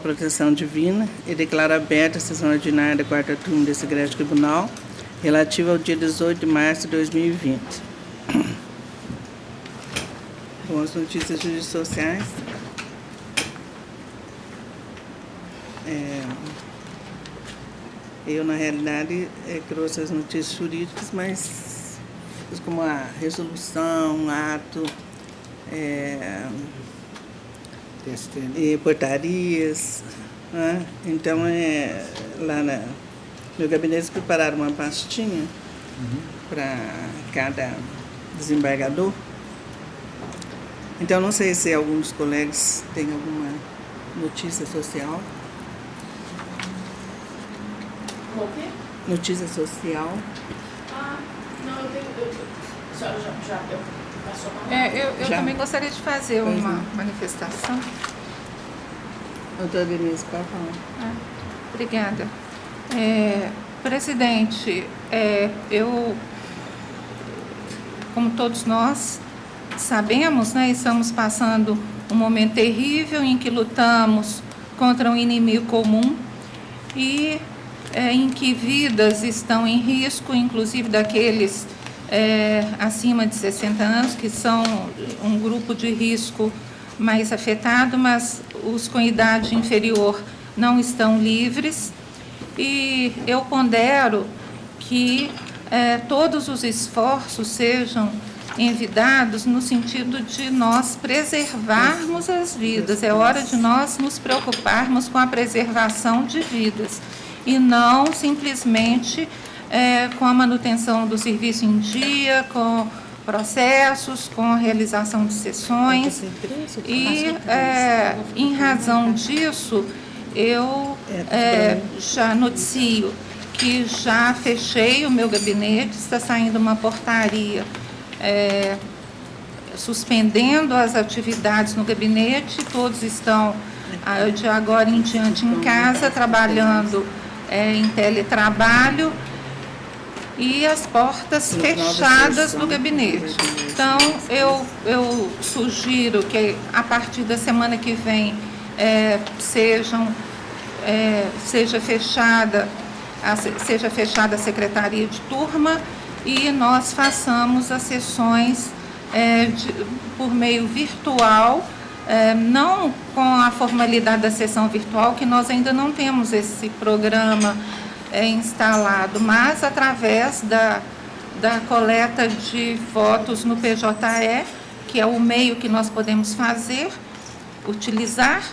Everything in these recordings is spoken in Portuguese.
proteção divina e declaro aberta a sessão ordinária da quarta turma desse Egresso Tribunal, relativa ao dia 18 de março de 2020. Bom, as notícias jurisdiccionais. Eu, na realidade, trouxe as notícias jurídicas, mas como a resolução, ato, e portarias, né? Então, lá no meu gabinete eles prepararam uma pastinha para cada desembargador. Então, não sei se algum dos colegas tem alguma notícia social. O quê? Notícia social. Não, eu tenho. A senhora já passou a palavra? Eu também gostaria de fazer uma manifestação. Doutora Denise, pode falar. Obrigada. Presidente, eu, como todos nós sabemos, né, estamos passando um momento terrível em que lutamos contra um inimigo comum e em que vidas estão em risco, inclusive daqueles acima de 60 anos, que são um grupo de risco mais afetado, mas os com idade inferior não estão livres. E eu pondero que todos os esforços sejam envidados no sentido de nós preservarmos as vidas. É hora de nós nos preocuparmos com a preservação de vidas e não simplesmente com a manutenção do serviço em dia, com processos, com a realização de sessões. E, em razão disso, eu já noticio que já fechei o meu gabinete, está saindo uma portaria suspendendo as atividades no gabinete, todos estão de agora em diante em casa, trabalhando em teletrabalho e as portas fechadas do gabinete. Então, eu sugiro que a partir da semana que vem seja fechada a secretaria de turma e nós façamos as sessões por meio virtual, não com a formalidade da sessão virtual, que nós ainda não temos esse programa instalado, mas através da coleta de votos no PJE, que é o meio que nós podemos utilizar,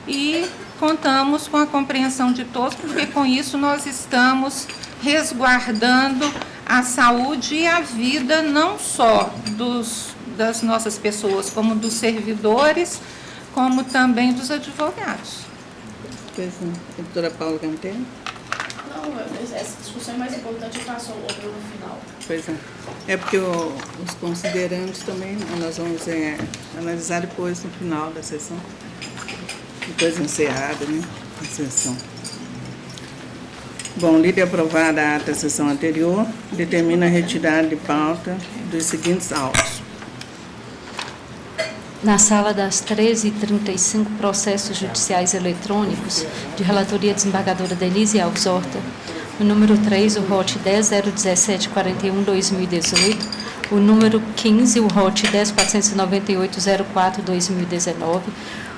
e contamos com a compreensão de todos, porque com isso nós estamos resguardando a saúde e a vida não só das nossas pessoas, como dos servidores, como também dos advogados. Pois não. Doutora Paula Canteno? Não, essa discussão é mais importante, eu faço outra no final. Pois é. Porque os considerantes também nós vamos analisar depois no final da sessão. Depois encerrada, né, a sessão. Bom, lida e aprovada a ata da sessão anterior, determina a retirada de pauta dos seguintes autos. Na sala das 13h35, processos judiciais eletrônicos, de relatoria desembargadora Denise Alves Horta, o número 3, o ROT 10.01741-2018, o número 15, o ROT 10.498-04-2019,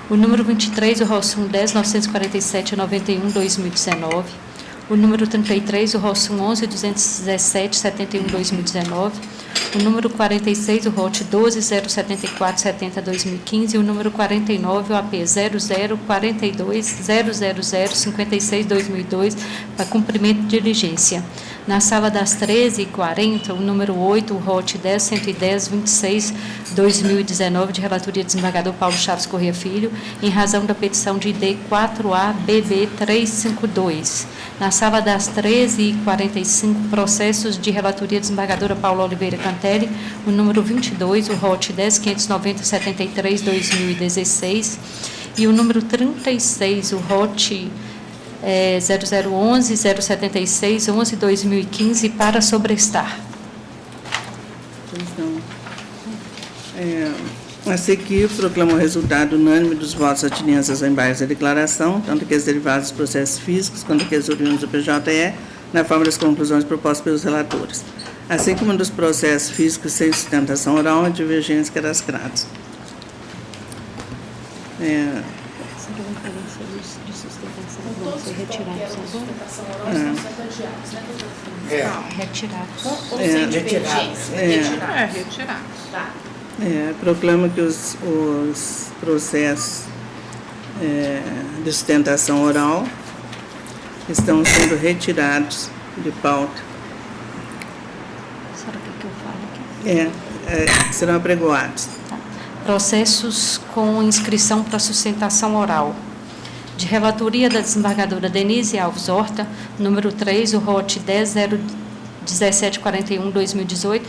o número 23, o ROSUM 10.947-91-2019, o número 33, o ROSUM 11.217-71-2019, o número 46, o ROT 12.074-70-2015, e o número 49, o AP 0042-00056-2002, para cumprimento de diligência. Na sala das 13h40, o número 8, o ROT 10.110-26-2019, de relatoria do desembargador Paulo Chaves Corrêa Filho, em razão da petição de ID 4A-BB352. Na sala das 13h45, processos de relatoria do desembargadora Paula Oliveira Cantelli, o número 22, o ROT 10.590-73-2016, e o número 36, o ROT 0011-076-11-2015, para sobrestar. Pois não. A seguir, proclamo o resultado unânime dos votos atenientes aos embargos da declaração, tanto aqueles derivados dos processos físicos quanto aqueles oriundos do PJE, na forma das conclusões propostas pelos relatores, assim como dos processos físicos sem sustentação oral e divergentes cadastrados. Todos que querem sustentação oral estão sendo adiados, né, doutor? Retirados. Ou sem divergência? Retirados. Retirados. Tá. Proclamo que os processos de sustentação oral estão sendo retirados de pauta. Será que eu falo aqui? Serão apregoados. Tá. Processos com inscrição para sustentação oral. De relatoria da desembargadora Denise Alves Horta, número 3, o ROT 10.01741/2018,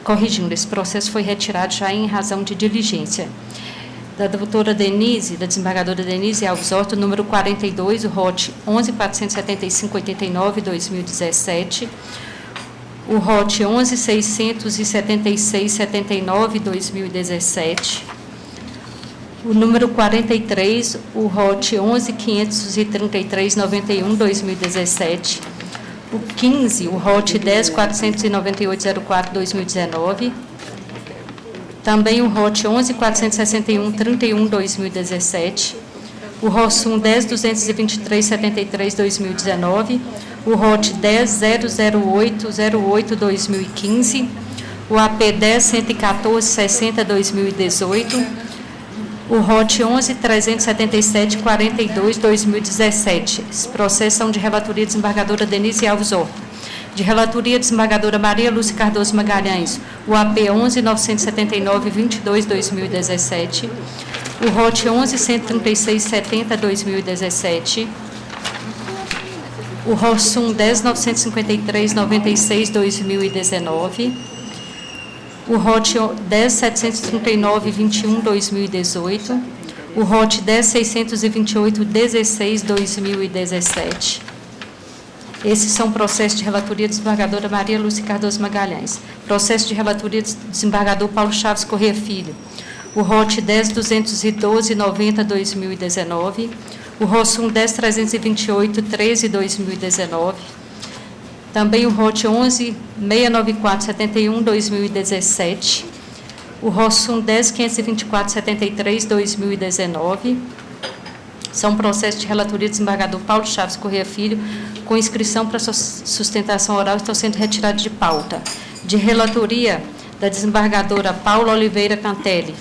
corrigindo, esse processo foi retirado já em razão de diligência. Da doutora Denise, da desembargadora Denise Alves Horta, número 42, o ROT 11.475/89/2017, o ROT 11.676/79/2017, o número 43, o ROT 11.533/91/2017, o 15, o ROT 10.498/04/2019, também o ROT 11.461/31/2017, o ROSUM 10.223/73/2019, o ROT 10.008/08/2015, o AP 10.114/60/2018, o ROT 11.377/42/2017. Esses processos são de relatoria desembargadora Denise Alves Horta. De relatoria desembargadora Maria Lúcia Cardoso Magalhães, o AP 11.979/22/2017. O ROT 11.136/70/2017. O ROSUM 10.953/96/2019. O ROT 10.739/21/2018, o ROT 10.628/16/2017. Esses são processos de relatoria desembargadora Maria Lúcia Cardoso Magalhães. Processo de relatoria desembargador Paulo Chaves Corrêa Filho. O ROT 10.212/90/2019, o ROSUM 10.328/13/2019. Também o ROT 11.694/71/2017, o ROSUM 10.524/73/2019. São processos de relatoria do desembargador Paulo Chaves Corrêa Filho, com inscrição para sustentação oral, estão sendo retirados de pauta. De relatoria da desembargadora Paula Oliveira Cantelli,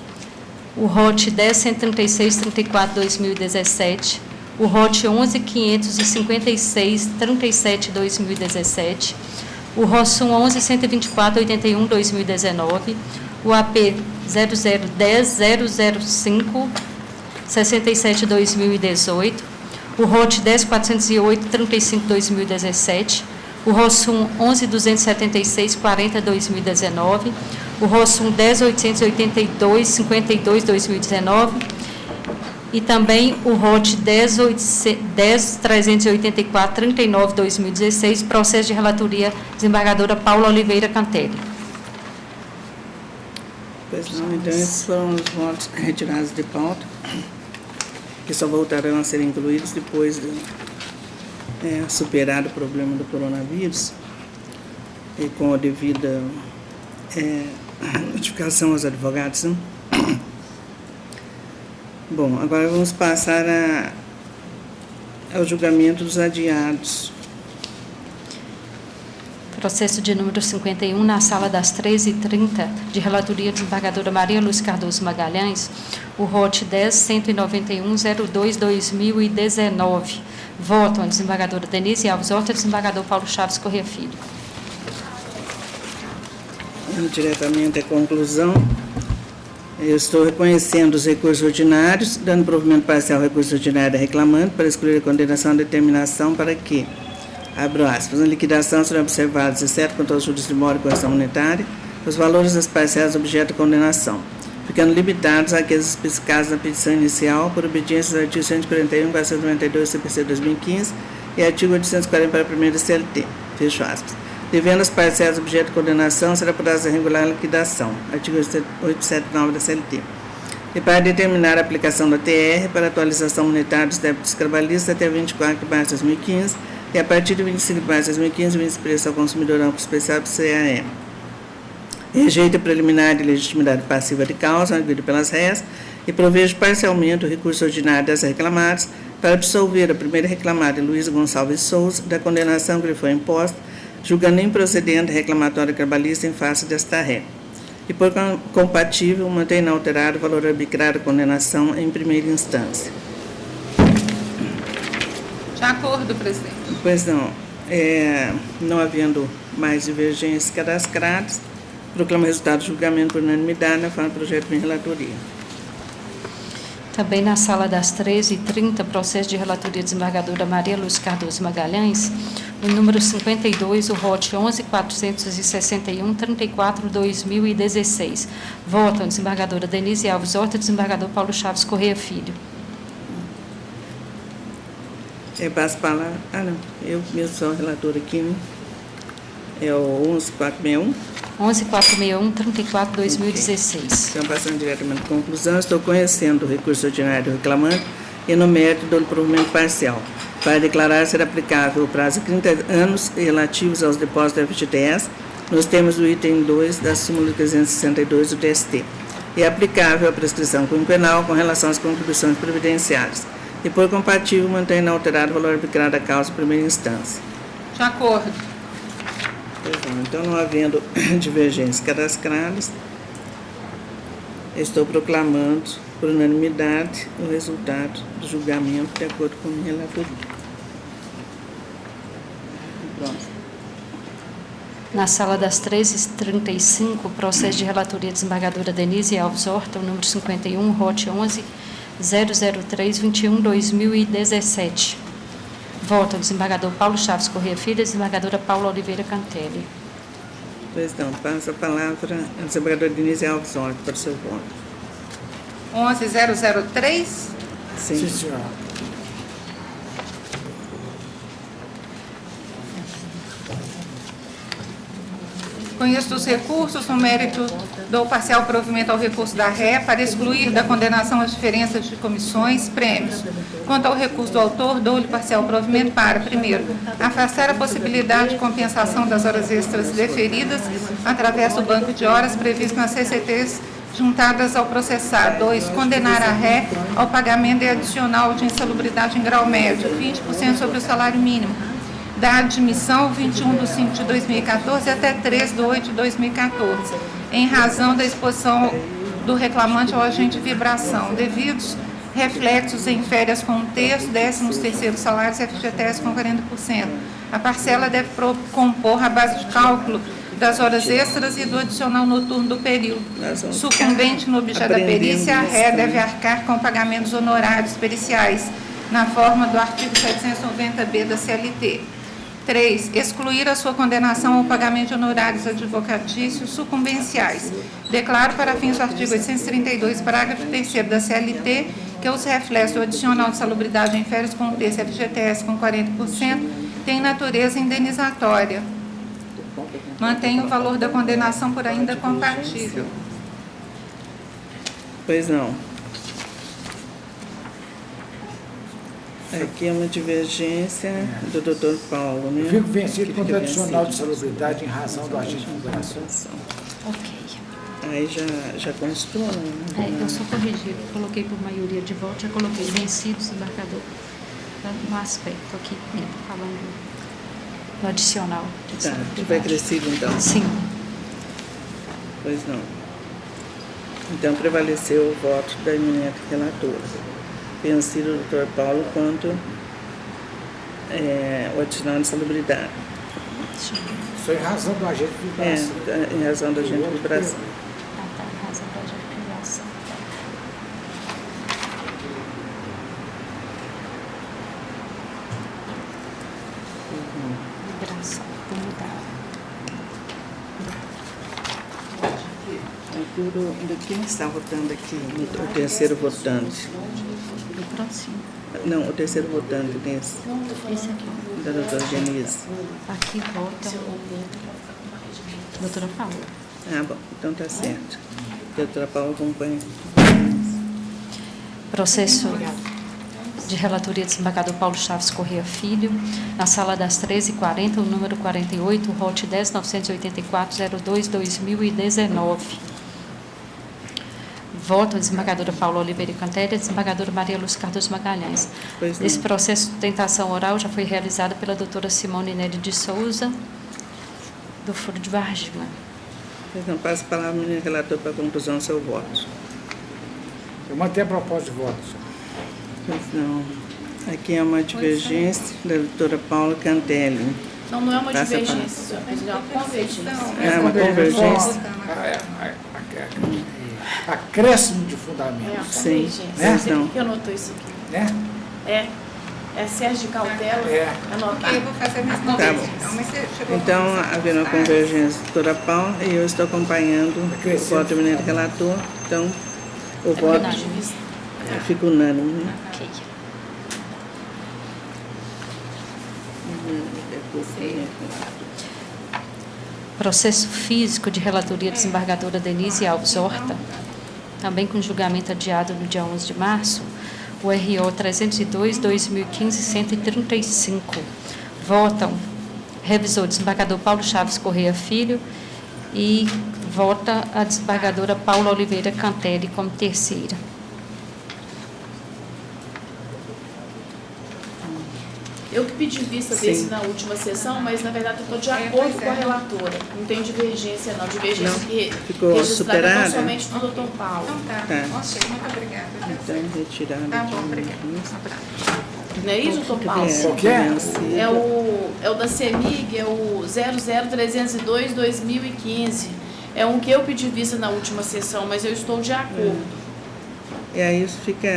o ROT 10.136/34/2017, o ROT 11.556/37/2017, o ROSUM 11.124/81/2019, o AP 0010.005/67/2018, o ROT 10.408/35/2017, o ROSUM 11.276/40/2019, o ROSUM 10.882/52/2019, e também o ROT 10.384/39/2016, processo de relatoria desembargadora Paula Oliveira Cantelli. Pois não, então esses foram os votos retirados de pauta, que só voltarão a ser incluídos depois de superado o problema do coronavírus e com a devida notificação aos advogados, né? Bom, agora vamos passar ao julgamento dos adiados. Processo de número 51, na sala das 13h30, de relatoria desembargadora Maria Lúcia Cardoso Magalhães, o ROT 10.191/02/2019. Votam a desembargadora Denise Alves Horta e desembargador Paulo Chaves Corrêa Filho. Indo diretamente à conclusão, eu estou reconhecendo os recursos ordinários, dando provimento parcial ao recurso ordinário da reclamante para excluir a condenação e determinação para que, abro aspas, na liquidação serão observados, exceto quanto aos juros de mora e correção monetária, os valores das parcelas objeto da condenação, ficando limitados àqueles especificados na petição inicial por obediência aos artigos 141, 492 CPC 2015 e artigo 840 para a primeira CLT, fecho aspas. Devendo as parcelas objeto de condenação, será prazo a regular a liquidação. Artigo 879 da CLT. E para determinar a aplicação da TR para atualização monetária dos débitos trabalhistas até 24 de março de 2015 e a partir de 25 de março de 2015, o índice de preço ao consumidor amplo especial do CAE. Rejeita preliminar de legitimidade passiva de causa, arguido pelas réis, e provejo parcialmente o recurso ordinário das reclamadas para absolver a primeira reclamada, Luísa Gonçalves Souza, da condenação que lhe foi imposta, julgando improcedente reclamatório trabalhista em face desta ré. E, por compatível, mantém inalterado o valor arbitrário da condenação em primeira instância. De acordo, presidente. Pois não. Não havendo mais divergências cadastradas, proclama o resultado do julgamento por unanimidade na forma do projeto em relatoria. Também na sala das 13h30, processo de relatoria desembargadora Maria Luz Cardoso Magalhães, o número 52, o ROT 11.461.34/2016. Votam desembargadora Denise Alves Horta, desembargador Paulo Chaves Correia Filho. Passo a palavra. Não, eu mesmo sou o relator aqui, né? É o 11.461. 11.461.34/2016. Então, passando diretamente à conclusão, estou conhecendo o recurso ordinário do reclamante e no mérito do provimento parcial, para declarar ser aplicável o prazo de 30 anos relativos aos depósitos da FGTS, nos termos do item 2 da súmula 362 do TST, e aplicável a prescrição quinquenal com relação às contribuições previdenciárias, e por compatível mantém inalterado o valor arbitrário da causa em primeira instância. De acordo. Então, não havendo divergências cadastradas, estou proclamando por unanimidade o resultado do julgamento de acordo com a minha relatoria. Pronto. Na sala das 13h35, processo de relatoria desembargadora Denise Alves Horta, o número 51, ROT 11.003.21/2017. Vota o desembargador Paulo Chaves Correia Filho e a desembargadora Paula Oliveira Cantelli. Pois não, passo a palavra à desembargadora Denise Alves Horta para o seu voto. 11.003. Sim, senhora. Conheço os recursos no mérito do parcial provimento ao recurso da ré para excluir da condenação as diferenças de comissões, prêmios. Quanto ao recurso do autor, dou-lhe parcial provimento para, primeiro, afastar a possibilidade de compensação das horas extras deferidas através do banco de horas previsto nas CCTs juntadas ao processado. 2. Condenar a ré ao pagamento de adicional de insalubridade em grau médio, 20% sobre o salário mínimo, da admissão 21/5/2014 até 3/8/2014, em razão da exposição do reclamante ao agente de vibração, devidos reflexos em férias com 1/3, 13º salário e FGTS com 40%. A parcela deve compor a base de cálculo das horas extras e do adicional noturno do período. Sucumbente no objeto da perícia, a ré deve arcar com pagamentos honorários periciais, na forma do artigo 790-B da CLT. 3. Excluir a sua condenação ao pagamento de honorários advocatícios sucumbenciais. Declaro para fins do artigo 832, parágrafo 3º da CLT, que os reflexos do adicional de salubridade em férias com 1/3 FGTS com 40% têm natureza indenizatória. Mantém o valor da condenação por ainda compatível. Pois não. Aqui é uma divergência do doutor Paulo, né? Eu fico vencido contra o adicional de salubridade em razão do agente de liberação. Ok. Aí já constou, né? Eu só corrigi, coloquei por maioria de voto, já coloquei vencido, desembargador, no aspecto aqui, falando no adicional. Tá, vai crescido então? Sim. Pois não. Então prevaleceu o voto da eminente relatora. Vencido o doutor Paulo quanto o adicional de salubridade. Só em razão do agente de vibração. Em razão do agente de vibração. Tá, em razão do agente de vibração. Vibração, vou mudar. Quem está votando aqui? O terceiro votante. Do próximo. Não, o terceiro votante desse, Esse aqui. da doutora Genise. Aqui vota doutora Paula. Ah, bom, então tá certo. A doutora Paula acompanha. Processo de relatoria do desembargador Paulo Chaves Correia Filho, na sala das 13h40, o número 48, ROT 10.984.02.2019. Voto a desembargadora Paula Oliveira Cantelli e a desembargadora Maria Luz Cardoso Magalhães. Pois não. Esse processo de sustentação oral já foi realizado pela doutora Simone Nery de Souza, do Foro de Varginha. Então, passo a palavra ao ministro relator para a conclusão do seu voto. Eu mantenho a proposta de voto, senhor. Pois não. Aqui é uma divergência da doutora Paula Cantelli. Não, não é uma Passa a divergência, senhor presidente, é uma convergência. É uma convergência. Acréscimo de É fundamento, uma Sim. convergência. É, Não sei não. por que anotou isso aqui. né? É Sérgio de Cautela. É. Anotar. Eu vou fazer a mesma Tá coisa. bom. Então, mas você chegou Então, havendo a convergência da doutora Paula, e eu estou acompanhando o voto do ministro relator, então, o voto unânime. fica unânime. Né? Ok. Processo físico de relatoria desembargadora Denise Alves Horta, também com julgamento adiado no dia 11 de março, o RO 302-2015-135. Votam revisor desembargador Paulo Chaves Correia Filho e vota a desembargadora Paula Oliveira Cantelli como terceira. Eu que pedi vista Sim. desse na última sessão, mas na verdade eu estou de acordo com a relatora. Não tem divergência, não. Divergência Não. que Ficou registrada superada? tão somente do doutor Paulo. Então tá. Tá. Ok, muito obrigada. Então, retirado Tá de bom, obrigada. um. Não é isso, doutor Paulo? Qual que é? É o da CEMIG, é o 00302-2015. É um que eu pedi vista na última sessão, mas eu estou de acordo. E aí isso fica.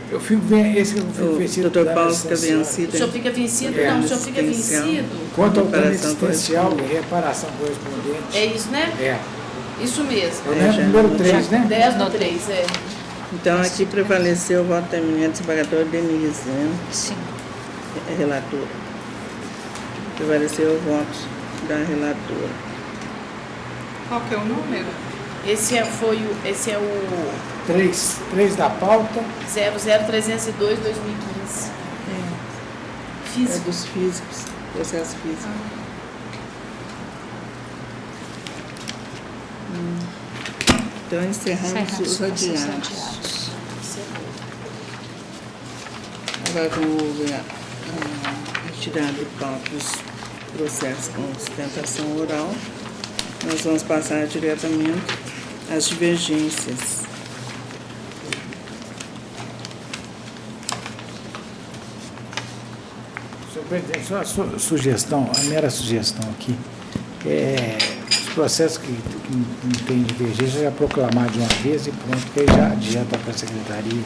Eu fico vendo, esse que eu fico O vencido. doutor da Paulo fica licenciada. O vencido. senhor fica vencido? É. Não, o senhor fica Assistencial. vencido. Quanto ao plano Reparação existencial e reparação correspondente. É isso, né? É. Isso mesmo. Eu lembro já. número 3, né? 10 do 3, é. Então, aqui prevaleceu o voto da eminente desembargadora Denise, né? Sim. Relatora. Prevaleceu o voto da relatora. Qual que é o número? Esse é o 3 da pauta. 00302-2015. É Físico. dos físicos, processo físico. Então, encerramos os adiados. Agora, como houve a retirada de pauta dos processos com sustentação oral, nós vamos passar diretamente às divergências. Senhor presidente, só a sugestão, a mera sugestão aqui, os processos que não tem divergência já proclamar de uma vez e pronto, porque aí já adianta para a secretaria.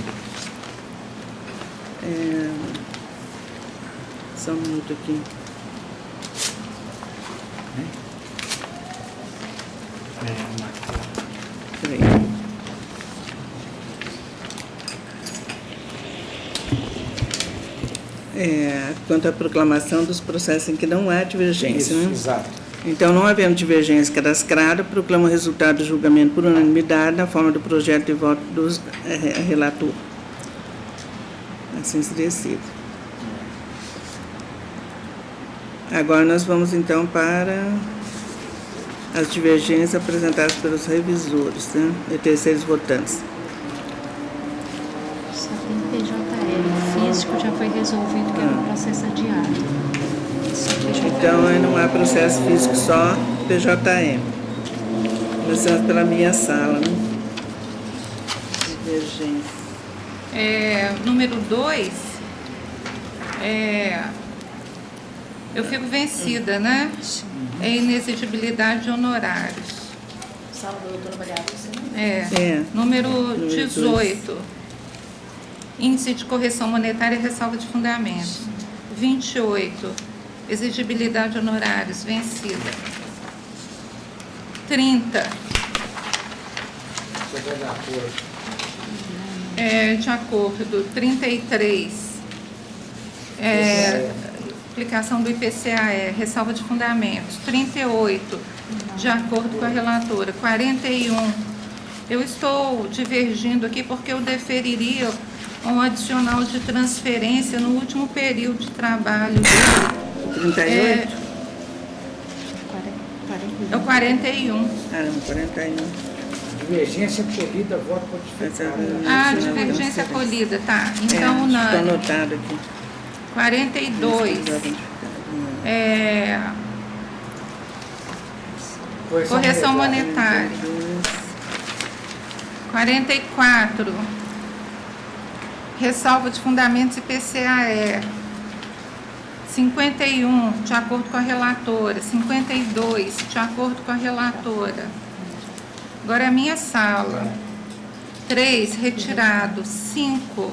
Só um minuto aqui. Peraí. Quanto à proclamação dos processos em que não há divergência, Isso, né? exato. Então, não havendo divergência cadastrada, proclama o resultado do julgamento por unanimidade na forma do projeto de voto do relator. Assim se decide. Agora nós vamos então para as divergências apresentadas pelos revisores, né? E terceiros votantes. Só tem PJL. Físico já foi resolvido, que era um processo adiado. Só PJL. Então, não há processo físico, só PJM. Começamos pela minha sala, né? Divergência. Número 2, eu fico vencida, né? É inexigibilidade de honorários. Sala da doutora Maria Lúcia, né? Número 18, índice de correção monetária e ressalva de fundamentos. 28, exigibilidade de honorários, vencida. 30, Você vai dar acordo. de acordo. 33, Aplicação do IPCA, ressalva de fundamentos. 38, de acordo com a relatora. 41, eu estou divergindo aqui porque eu deferiria um adicional de transferência no último período de trabalho dele. 38? É o 41. Caramba, 41. Divergência polida, voto modificado. Ah, divergência acolhida, tá. Então, Está unânime. anotado aqui. 42. Correção monetária. 44. Ressalva de fundamentos IPCAE. 51, de acordo com a relatora. 52, de acordo com a relatora. Agora é a minha sala. 3, retirado. 5,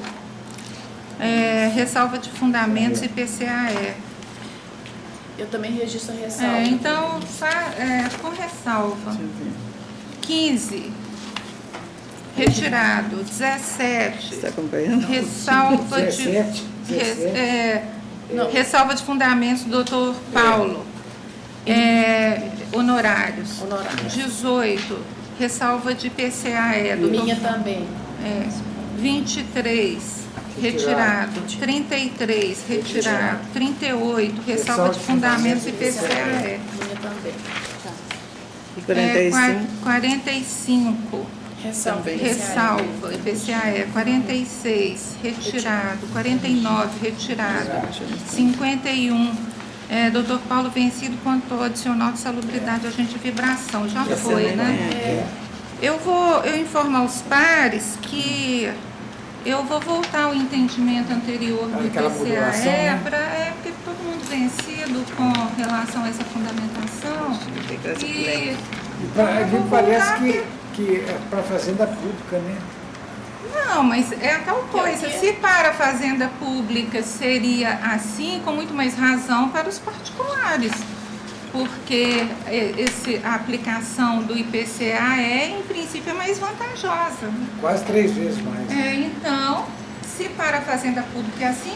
ressalva de fundamentos IPCAE. Eu também registro a ressalva. Então, com ressalva. 15, retirado. 17, Está acompanhando? ressalva de... 17. Ressalva de fundamentos, doutor Paulo. Honorários. 18, ressalva de PCAE. Minha também. 23, retirado. 33, retirado. 38, ressalva de fundamentos e PCAE. Minha também. E 45? 45, Ressalva. ressalva, IPCAE. 46, retirado. 49, retirado. 51, doutor Paulo vencido quanto adicional de salubridade, agente de vibração. Já foi, né? Eu informo aos pares que eu vou voltar ao entendimento anterior do Aquela modulação, né? porque todo mundo vencido com relação a essa fundamentação. E Me parece que é para a fazenda pública, né? não, mas é tal coisa. Se para a fazenda pública seria assim, com muito mais razão para os particulares. Porque a aplicação do IPCA em princípio, é mais vantajosa. Quase 3 vezes mais. Então, se para a fazenda pública é assim,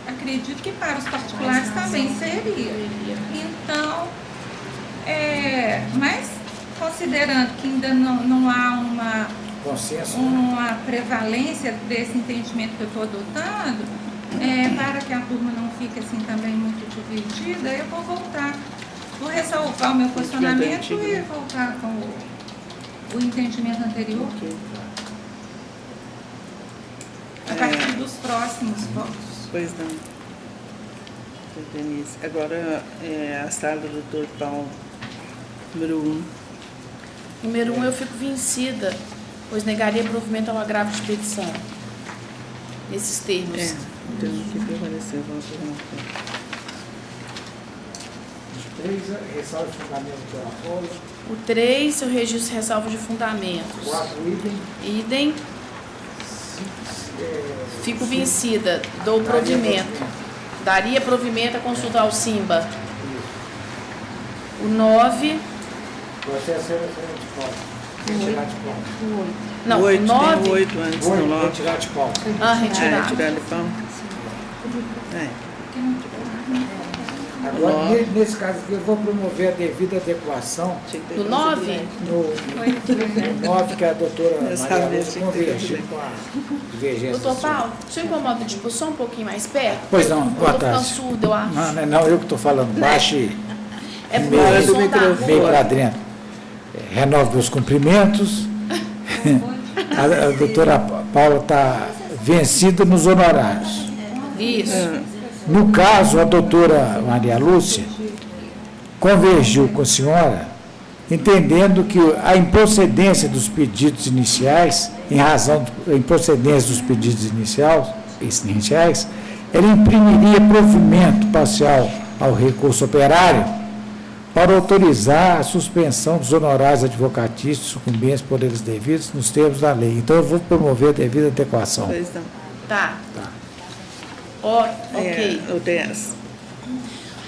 acredito que para os particulares também seria. Então, mas considerando que ainda não há Consenso. uma prevalência desse entendimento que eu estou adotando, para que a turma não fique assim também muito dividida, eu vou ressalvar o meu posicionamento e voltar com o entendimento anterior. A partir dos próximos votos. Pois não. Denise. Agora, a sala do doutor Paulo, número 1. Número 1, eu fico vencida, pois negaria provimento ao agravo de petição. Nesses termos. Então, o que prevaleceu? Vamos ver. 3, ressalva de fundamento do Apolo. O 3, eu registro ressalva de fundamentos. 4, Idem. Fico vencida, dou provimento. Daria provimento a consulta ao SIMBA. O 9. Processo de pauta. Retirar de pauta. Não, o 8, 9. tem 8 antes do 9. Retirar de pauta. Retirar. Retirar de pão. Agora, nesse caso aqui, eu vou promover a devida adequação Do 9? no 9, que a doutora Maria Lúcia convergiu com a divergência. Doutor Paulo, o senhor incomoda de só um pouquinho mais perto? Pois não, Eu boa tô ficando tarde. surda, eu acho. Não, eu que estou falando baixo e É porque meio, o som tá meio ruim. para dentro. Renovo meus cumprimentos. A doutora Paula está vencida nos honorários. Isso. No caso, a doutora Maria Lúcia convergiu com a senhora, entendendo que a improcedência dos pedidos iniciais, em razão da improcedência dos pedidos iniciais, ela imprimiria provimento parcial ao recurso operário para autorizar a suspensão dos honorários advocatícios sucumbentes por eles devidos nos termos da lei. Então, eu vou promover a devida adequação. Pois não. Tá. Ok. O 10.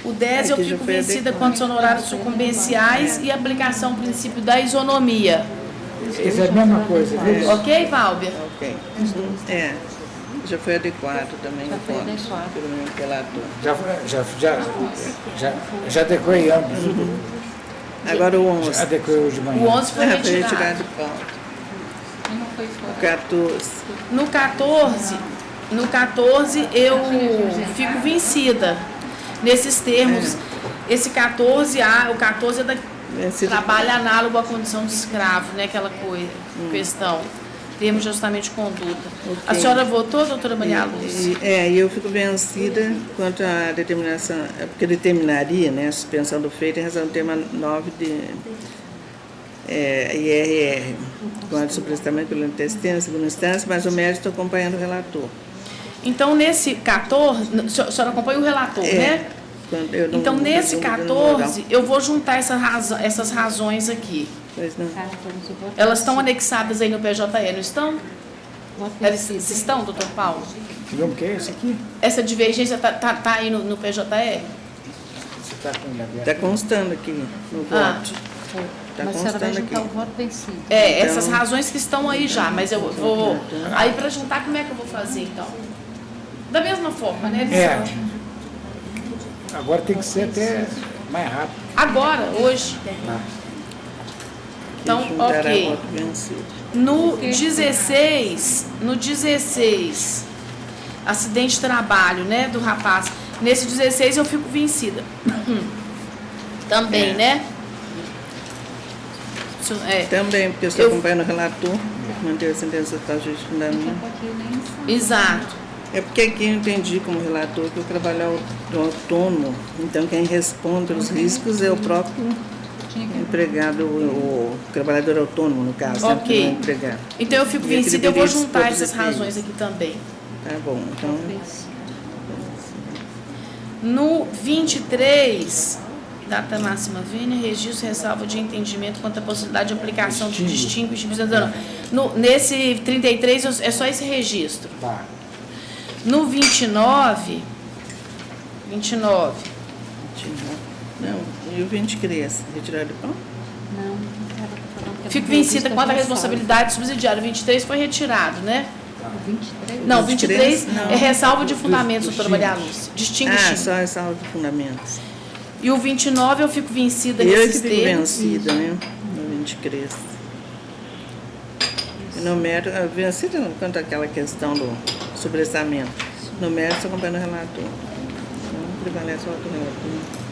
O 10 eu Aqui já fico foi vencida adequado. quanto aos honorários sucumbenciais e aplicação do princípio da isonomia. Isso é a mesma coisa, viu? Ok, Valber? Ok. Já foi adequado também Já o foi ponto, adequado. pelo menos relator. Já adequei ambos. Agora o 11. Já adequei hoje de O manhã. 11 foi Foi retirado. retirado de pauta. E não foi O fora. 14. No 14 eu fico vencida nesses termos. Esse 14A, o 14 é da Vencido. trabalho análogo à condição de escravo, né? Aquela coisa, questão. Termos de ajustamento de conduta. A senhora votou, doutora Maria Lúcia? E eu fico vencida quanto à determinação, porque determinaria, né, a suspensão do feito em razão do tema 9 de IRR, com a de suprestamento pelo intestino, segunda instância, mas o médico está acompanhando o relator. Então, nesse 14, a senhora acompanha o relator, né? Quando eu não- Então, nesse não- não- 14, eu vou juntar essas razões aqui. Pois não. 14, voto Elas estão vencido. anexadas aí no PJE, não estão? Voto Elas vencido. estão, doutor Paulo? Que nome que é esse aqui? Essa divergência tá aí no PJE? Você está com ele aberto? Está constando aqui no Ah. voto. Foi. Tá Mas a senhora vai constando juntar aqui. o voto vencido. É, Então- essas razões que estão aí já, mas eu vou... Aí, para juntar, como é que eu vou fazer, então? Da mesma forma, né? É. Agora tem que ser até mais rápido. Agora, hoje. Então, Juntará ok. voto vencido. No 16, acidente de trabalho, né, do rapaz. Nesse 16 eu fico vencida. Também, né? Também, porque eu estou Eu- acompanhando o relator, manter a sentença total de fundamento. Exato. É porque aqui eu entendi como relator que o trabalho é autônomo, então quem responde pelos riscos é o próprio empregado, o trabalhador autônomo, no caso, né, Ok. não o empregado. Então eu fico E aqui vencida e eu vou deveria juntar dispor dos essas razões efeitos. aqui também. Tá bom, então, No 23, data máxima vênia, registro, ressalva de entendimento quanto à possibilidade de aplicação de distingo e instituição. Nesse 33 é só esse registro. Tá. No 29, não, e o 20 criança, retirado de pão? Não, não quero falar que fico eu não vencida revisto quanto à a responsabilidade subsidiária. O 23 foi retirado, né? O 23? Não, 23 não. é ressalva de fundamentos, doutora Maria Lúcia. Distingue. Ah, só essa aula de fundamentos. E o 29 eu fico vencida Eu que nesses fico termos. vencida, né? No 20 criança. E no mérito, vencida quanto àquela questão do sobressamento. No mérito, estou acompanhando o relator. Então, prevalece o auto relator.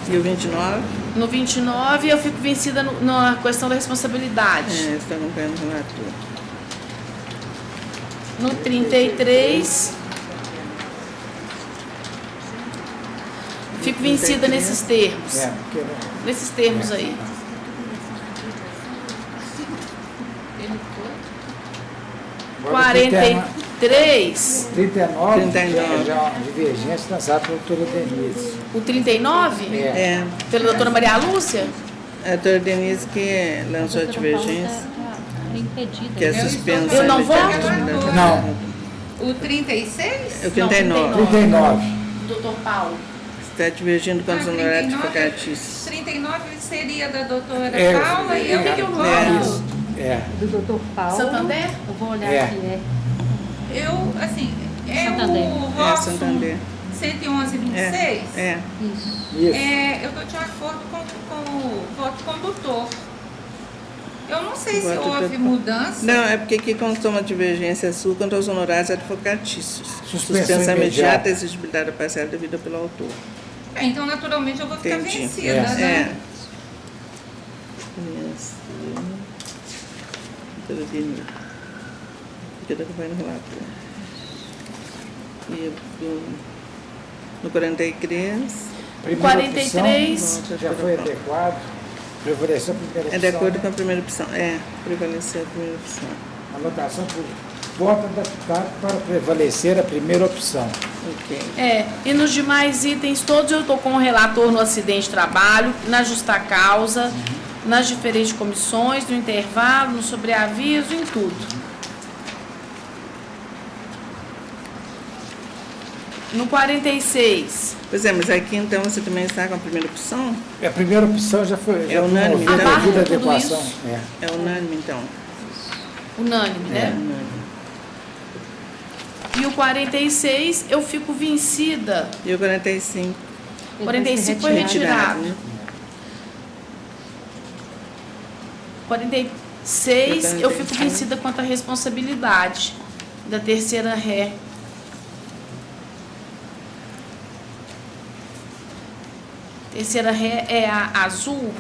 E o 29? No 29 eu fico vencida na questão da responsabilidade. Estou acompanhando o relator. No 33, fico vencida nesses termos. É, porque Nesses termos aí. agora 43, 39, 39. já uma divergência lançada pela doutora Denise. o 39, É, pela doutora Maria Lúcia. a doutora Denise que lançou a divergência, É impedida. que é suspensa. Eu não a voto? legitimidade. Não, O 36? O 39. 39. Doutor Paulo. Está divergindo com os honorários 39, advocatícios. 39 seria da doutora É, Paula e eu o que que eu voto? Isso. É. Do doutor Paulo. Santander? Eu vou olhar É. aqui, Eu, assim, é Santander. o É, vosso Santander. 111 e 26. É. Isso. Isso. Eu estou de acordo com o voto condutor. Eu não sei se Voto houve total. mudança. Não, é porque aqui constou uma divergência sua quanto aos honorários advocatícios. Suspensão imediata imediata. e exigibilidade parcial devida pelo autor. Então, naturalmente, eu vou ficar Entendi. vencida, É. né? Isso. Doutora Denise. Aqui está acompanhando o relator. E no 43, Primeira 43. opção, já foi adequado. Prevaleceu a primeira opção. é de acordo com a primeira opção. Prevaleceu a primeira opção. Anotação por voto adaptado para prevalecer a primeira opção. Ok. E nos demais itens, todos eu estou com o relator no acidente de trabalho, na justa causa, nas diferentes comissões, no intervalo, no sobreaviso, em tudo. No 46. Pois é, mas aqui então você também está com a primeira opção? A primeira opção já foi unânime, promovida então? devido à Tudo adequação. isso? É unânime, então. Unânime, É né? unânime. E o 46, eu fico vencida. E o 45? 45 foi retirado. Né? 46, eu fico vencida quanto à responsabilidade da terceira ré. Terceira ré é a azul.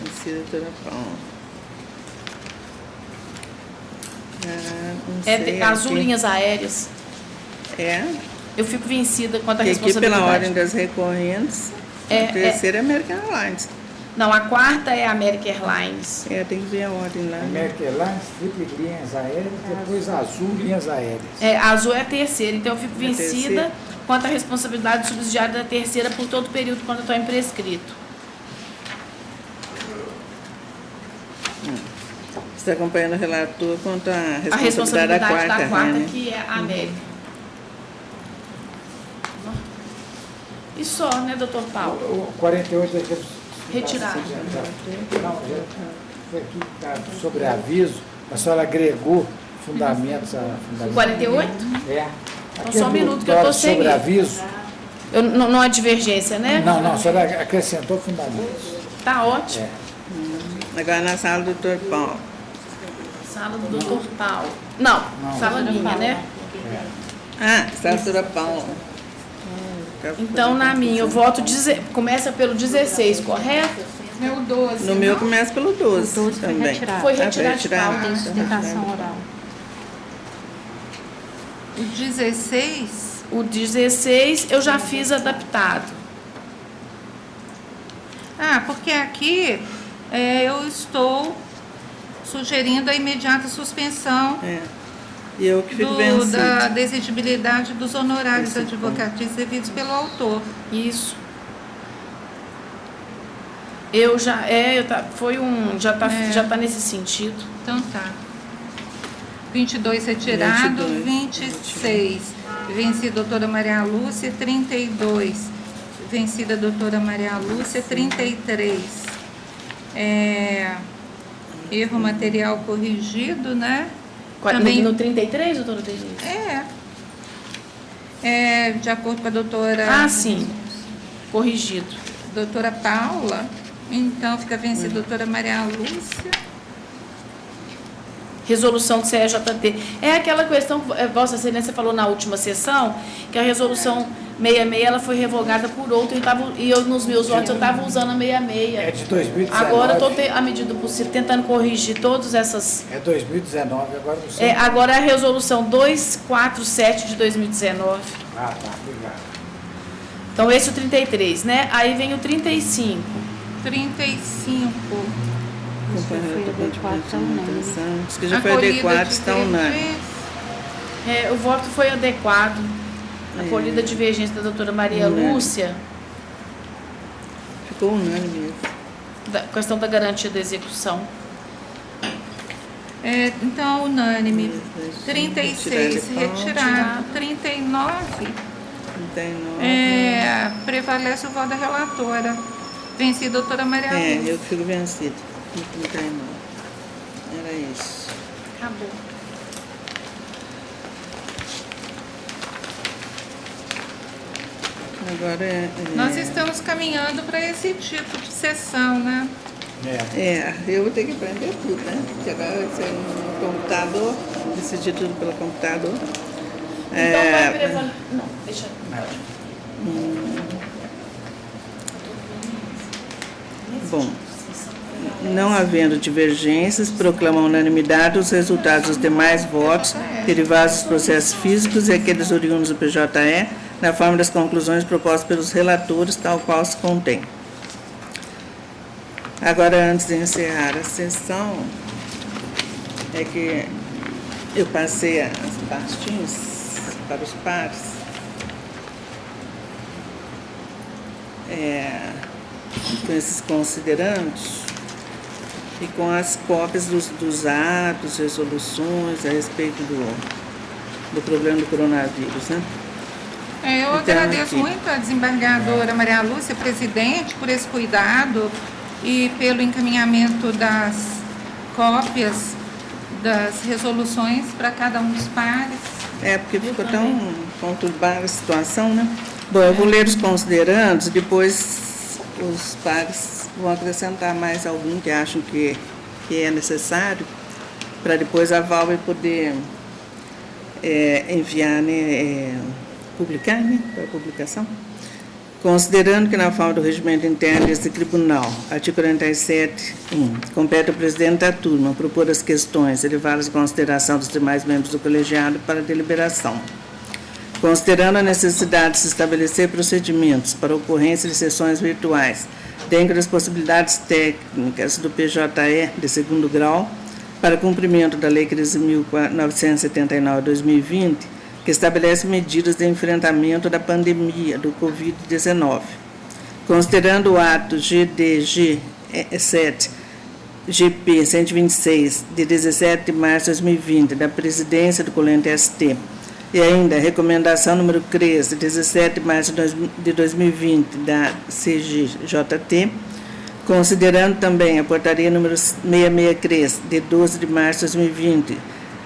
Vencida, doutora Paula. Não É sei, azul aqui. linhas aéreas. É? Eu fico vencida quanto à Porque aqui responsabilidade. pela ordem das recorrentes, É, a terceira é American Airlines. Não, a quarta é a American Airlines. É, tem que ver a ordem lá. American Airlines, triple linhas aéreas, depois azul linhas aéreas. É, a azul é a terceira, então eu fico É a vencida terceira. quanto à responsabilidade subsidiária da terceira por todo o período quando eu estou em prescrito. Você está acompanhando o relator quanto à A responsabilidade responsabilidade da quarta, né? que é a América. E só, né, doutor Paulo? O 48 é Retirado. Não, já foi aqui que tá sobre aviso, a senhora agregou fundamentos a fundamentos. 48? É. Então, só um minuto que eu tô sem sobre ir. aviso. Não há divergência, né? Não, a senhora acrescentou fundamentos. Tá ótimo. Agora na sala do doutor Paulo. Sala do doutor Paulo. Não, sala minha, né? Ah, sala do doutor Paulo. Então, na minha, eu voto... Começa pelo 16, correto? Meu 12. No meu começa pelo 12, O 12 foi também. retirado. Foi Ah, retirado de pauta. Tem sustentação oral. O 16, O 16, eu já fiz adaptado. porque aqui eu estou sugerindo a imediata suspensão É. E eu que fico vencido. da exigibilidade dos honorários advocatícios devidos pelo autor. Isso. Eu já... Já tá nesse sentido. Então tá. 22 retirado, 22, 26. Vencida doutora Maria Lúcia, 32. Vencida doutora Maria Lúcia, 33. Erro material corrigido, né? Também- No 33, doutora Denise? De acordo com a doutora, Ah, sim. Corrigido. doutora Paula, então fica vencida doutora Maria Lúcia. Resolução do CEJT. É aquela questão, Vossa Excelência falou na última sessão, que a resolução 66 ela foi revogada por outra e eu nos meus votos eu estava usando a 66. É de 2019. Agora eu estou, à medida do possível, tentando corrigir todas essas... É 2019, agora não sei. agora é a resolução 247 de 2019. Ah, tá, obrigado. Então, esse é o 33, né? Aí vem o 35. 35. Isso foi adequado, tá unânime. Diz que já foi Acolhida adequado, de está unânime. O voto foi adequado. Acolhida a divergência da doutora Maria Unânime. Lúcia, Ficou unânime mesmo. da questão da garantia da execução. Então, unânime. Isso, 36, retirar de pauta. retirado. 39, 39. prevalece o voto da relatora. Vencida a doutora Maria Lúcia. Eu que fico vencido. No 39. Era isso. Acabou. Agora Nós estamos caminhando para esse tipo de sessão, né? eu vou ter que aprender tudo, né? Porque agora vai ser no computador, decidir tudo pelo computador. Então vai prevalecer. Não, deixa. Bom, não havendo divergências, proclama a unanimidade os resultados dos demais votos derivados dos processos físicos e aqueles oriundos do PJE, na forma das conclusões propostas pelos relatores, tal qual se contém. Agora, antes de encerrar a sessão, é que eu passei as pastinhas para os pares. Com esses considerandos e com as cópias dos atos, resoluções a respeito do problema do coronavírus, né? Eu Então, agradeço aqui. muito a desembargadora Maria Lúcia, presidente, por esse cuidado e pelo encaminhamento das cópias das resoluções para cada um dos pares. Porque ficou tão conturbada a situação, né? Bom, eu vou ler os considerandos e depois os pares vão acrescentar mais algum que acham que é necessário, para depois a Valve poder enviar, né, publicar, né, para publicação. Considerando que na forma do regimento interno deste tribunal, artigo 47.1, compete ao presidente da turma propor as questões e levá-las em consideração dos demais membros do colegiado para deliberação. Considerando a necessidade de se estabelecer procedimentos para a ocorrência de sessões virtuais, dentre as possibilidades técnicas do PJE de segundo grau, para cumprimento da Lei 13.979/2020, que estabelece medidas de enfrentamento da pandemia do Covid-19. Considerando o ato GDG 7 GP 126, de 17 de março de 2020, da Presidência do Colente ST, e ainda a recomendação número 13, 17 de março de 2020, da CGJT, considerando também a portaria número 66CRES, de 12 de março de 2020,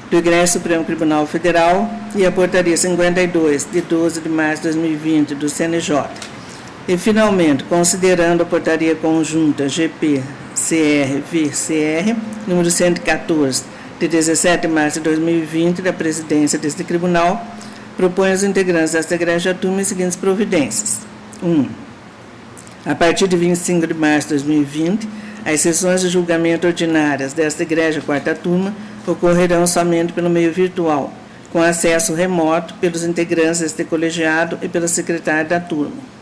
do Egresso Supremo Tribunal Federal, e a portaria 52, de 12 de março de 2020, do CNJ. E, finalmente, considerando a portaria conjunta GP-CR-VCR, número 114, de 17 de março de 2020, da presidência deste tribunal, propõe aos integrantes desta egrégia turma as seguintes providências. 1. A partir de 25 de março de 2020, as sessões de julgamento ordinárias desta egrégia quarta turma ocorrerão somente pelo meio virtual, com acesso remoto pelos integrantes deste colegiado e pela secretária da turma.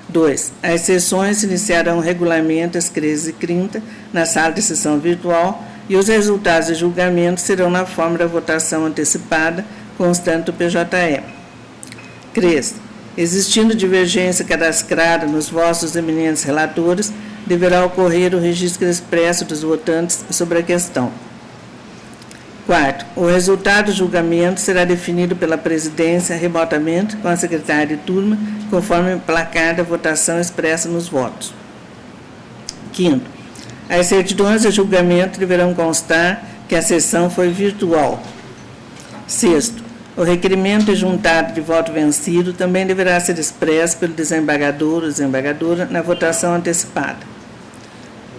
2. As sessões se iniciarão regularmente às 13h30 na sala de sessão virtual e os resultados de julgamento serão na forma da votação antecipada constante do PJE. 3. Existindo divergência cadastrada nos vossos eminentes relatores, deverá ocorrer o registro expresso dos votantes sobre a questão. 4. O resultado do julgamento será definido pela presidência remotamente com a secretária de turma, conforme o placar da votação expressa nos votos. 5. As certidões de julgamento deverão constar que a sessão foi virtual. 6. O requerimento juntado de voto vencido também deverá ser expresso pelo desembargador ou desembargadora na votação antecipada.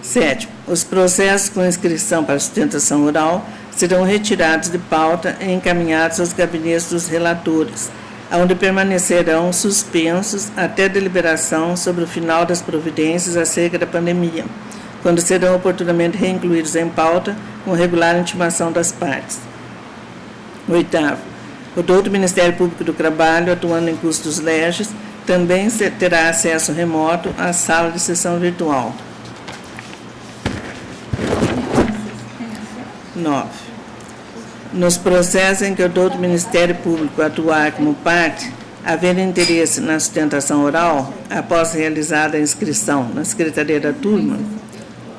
7. Os processos com inscrição para sustentação oral serão retirados de pauta e encaminhados aos gabinetes dos relatores, onde permanecerão suspensos até a deliberação sobre o final das providências acerca da pandemia, quando serão oportunamente reincluídos em pauta com regular intimação das partes. 8. O doutor do Ministério Público do Trabalho, atuando em custos legis, também terá acesso remoto à sala de sessão virtual. 9. Nos processos em que o doutor do Ministério Público atuar como parte, havendo interesse na sustentação oral, após realizada a inscrição na Secretaria da Turma,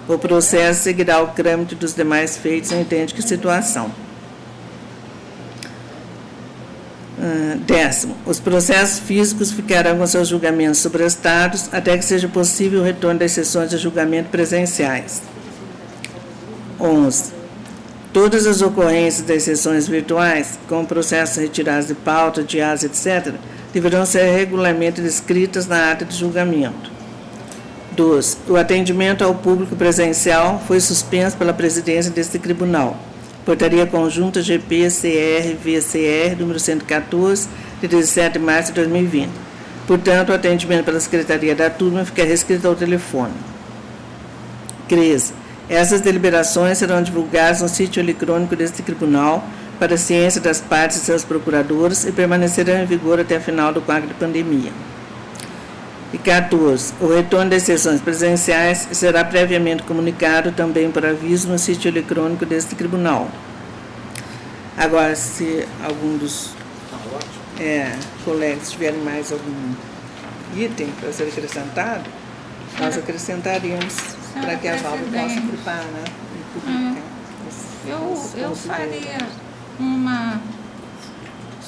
o processo seguirá o trâmite dos demais feitos em idêntica situação. 10. Os processos físicos ficarão com seus julgamentos sobrestados até que seja possível o retorno das sessões de julgamento presenciais. 11. Todas as ocorrências das sessões virtuais, com processos retirados de pauta, de atos, etc., deverão ser regularmente descritas na ata de julgamento. 12. O atendimento ao público presencial foi suspenso pela presidência deste tribunal. Portaria Conjunta GP-CR-VCR, número 114, de 17 de março de 2020. Portanto, o atendimento pela Secretaria da Turma fica restrito ao telefone. 13. Essas deliberações serão divulgadas no sítio eletrônico deste tribunal para a ciência das partes e seus procuradores e permanecerão em vigor até a final do quadro de pandemia. E 14. O retorno das sessões presenciais será previamente comunicado também por aviso no sítio eletrônico deste tribunal. Agora, se algum dos colegas tiverem mais algum item para ser acrescentado, nós acrescentaríamos para que a Valve possa preparar, né, e publicar. Eu faria uma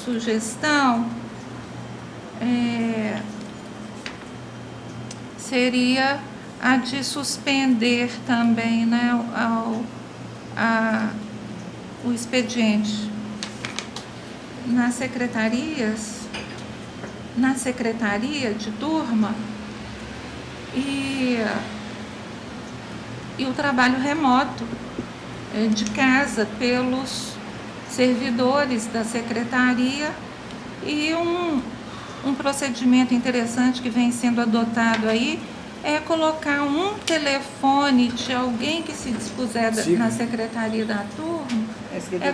sugestão seria a de suspender também, né, o expediente nas secretarias, na secretaria de turma e o trabalho remoto de casa pelos servidores da secretaria e um procedimento interessante que vem sendo adotado aí é colocar um telefone de alguém que se dispuser na secretaria da turma,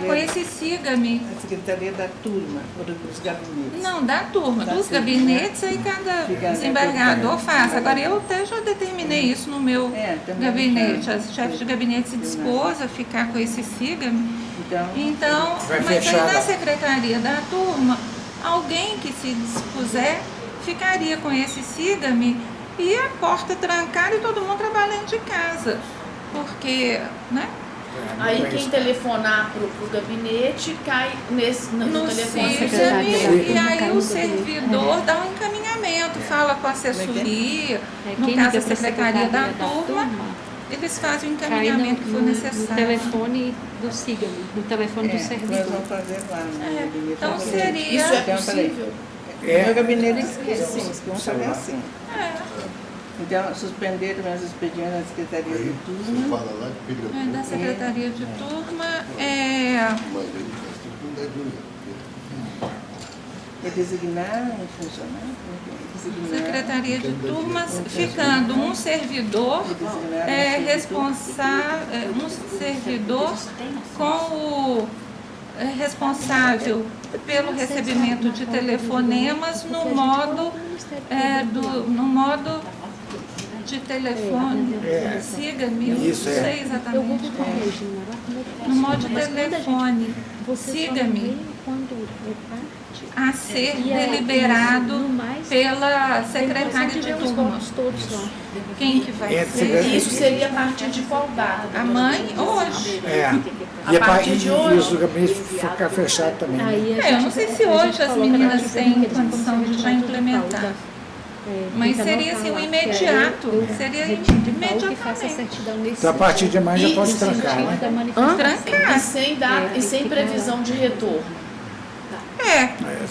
com esse siga-me. A secretaria da turma, ou dos gabinetes? Não, da turma, dos turma, gabinetes, né? aí cada Fica desembargador faz. Agora, eu até já determinei isso no meu também gabinete. já. A chefe de gabinete se dispôs a ficar com esse siga-me. Então, Vai mas aí fechar na lá. secretaria da turma, alguém que se dispuser ficaria com esse siga-me e a porta trancada e todo mundo trabalhando de casa. Porque, né? Aí quem telefonar pro gabinete cai no telefone. siga-me, e aí o servidor dá um encaminhamento, fala com a assessoria, no Quem caso liga a pra secretaria da turma, eles fazem o cai encaminhamento que for no necessário. telefone do siga-me, no telefone do Nós servidor. vamos fazer lá no gabinete. Então Vamos fazer. seria... Isso é Então, peraí. possível? No meu gabinete sim, vamos fazer assim. É, Então, suspender também os expedientes da secretaria de Você turma. fala lá que pega da secretaria de turma, mas ele faz tudo com dedinho. E designar um funcionário? Designar. secretaria de turma, ficando um servidor responsável, um servidor com o responsável pelo recebimento de telefonemas no modo de telefone, siga-me, Isso, não sei exatamente como. No modo de telefone, siga-me, a ser deliberado pela secretária de turma. Quem que vai ser? Isso seria a partir de qual data? A mãe hoje. E A partir de hoje? os gabinetes ficar fechado também. Né? Eu não sei se hoje as meninas têm condição de já implementar. Mas seria assim, o imediato. Seria imediatamente. Então, a partir de amanhã já pode trancar, né? Trancar. E sem previsão de retorno.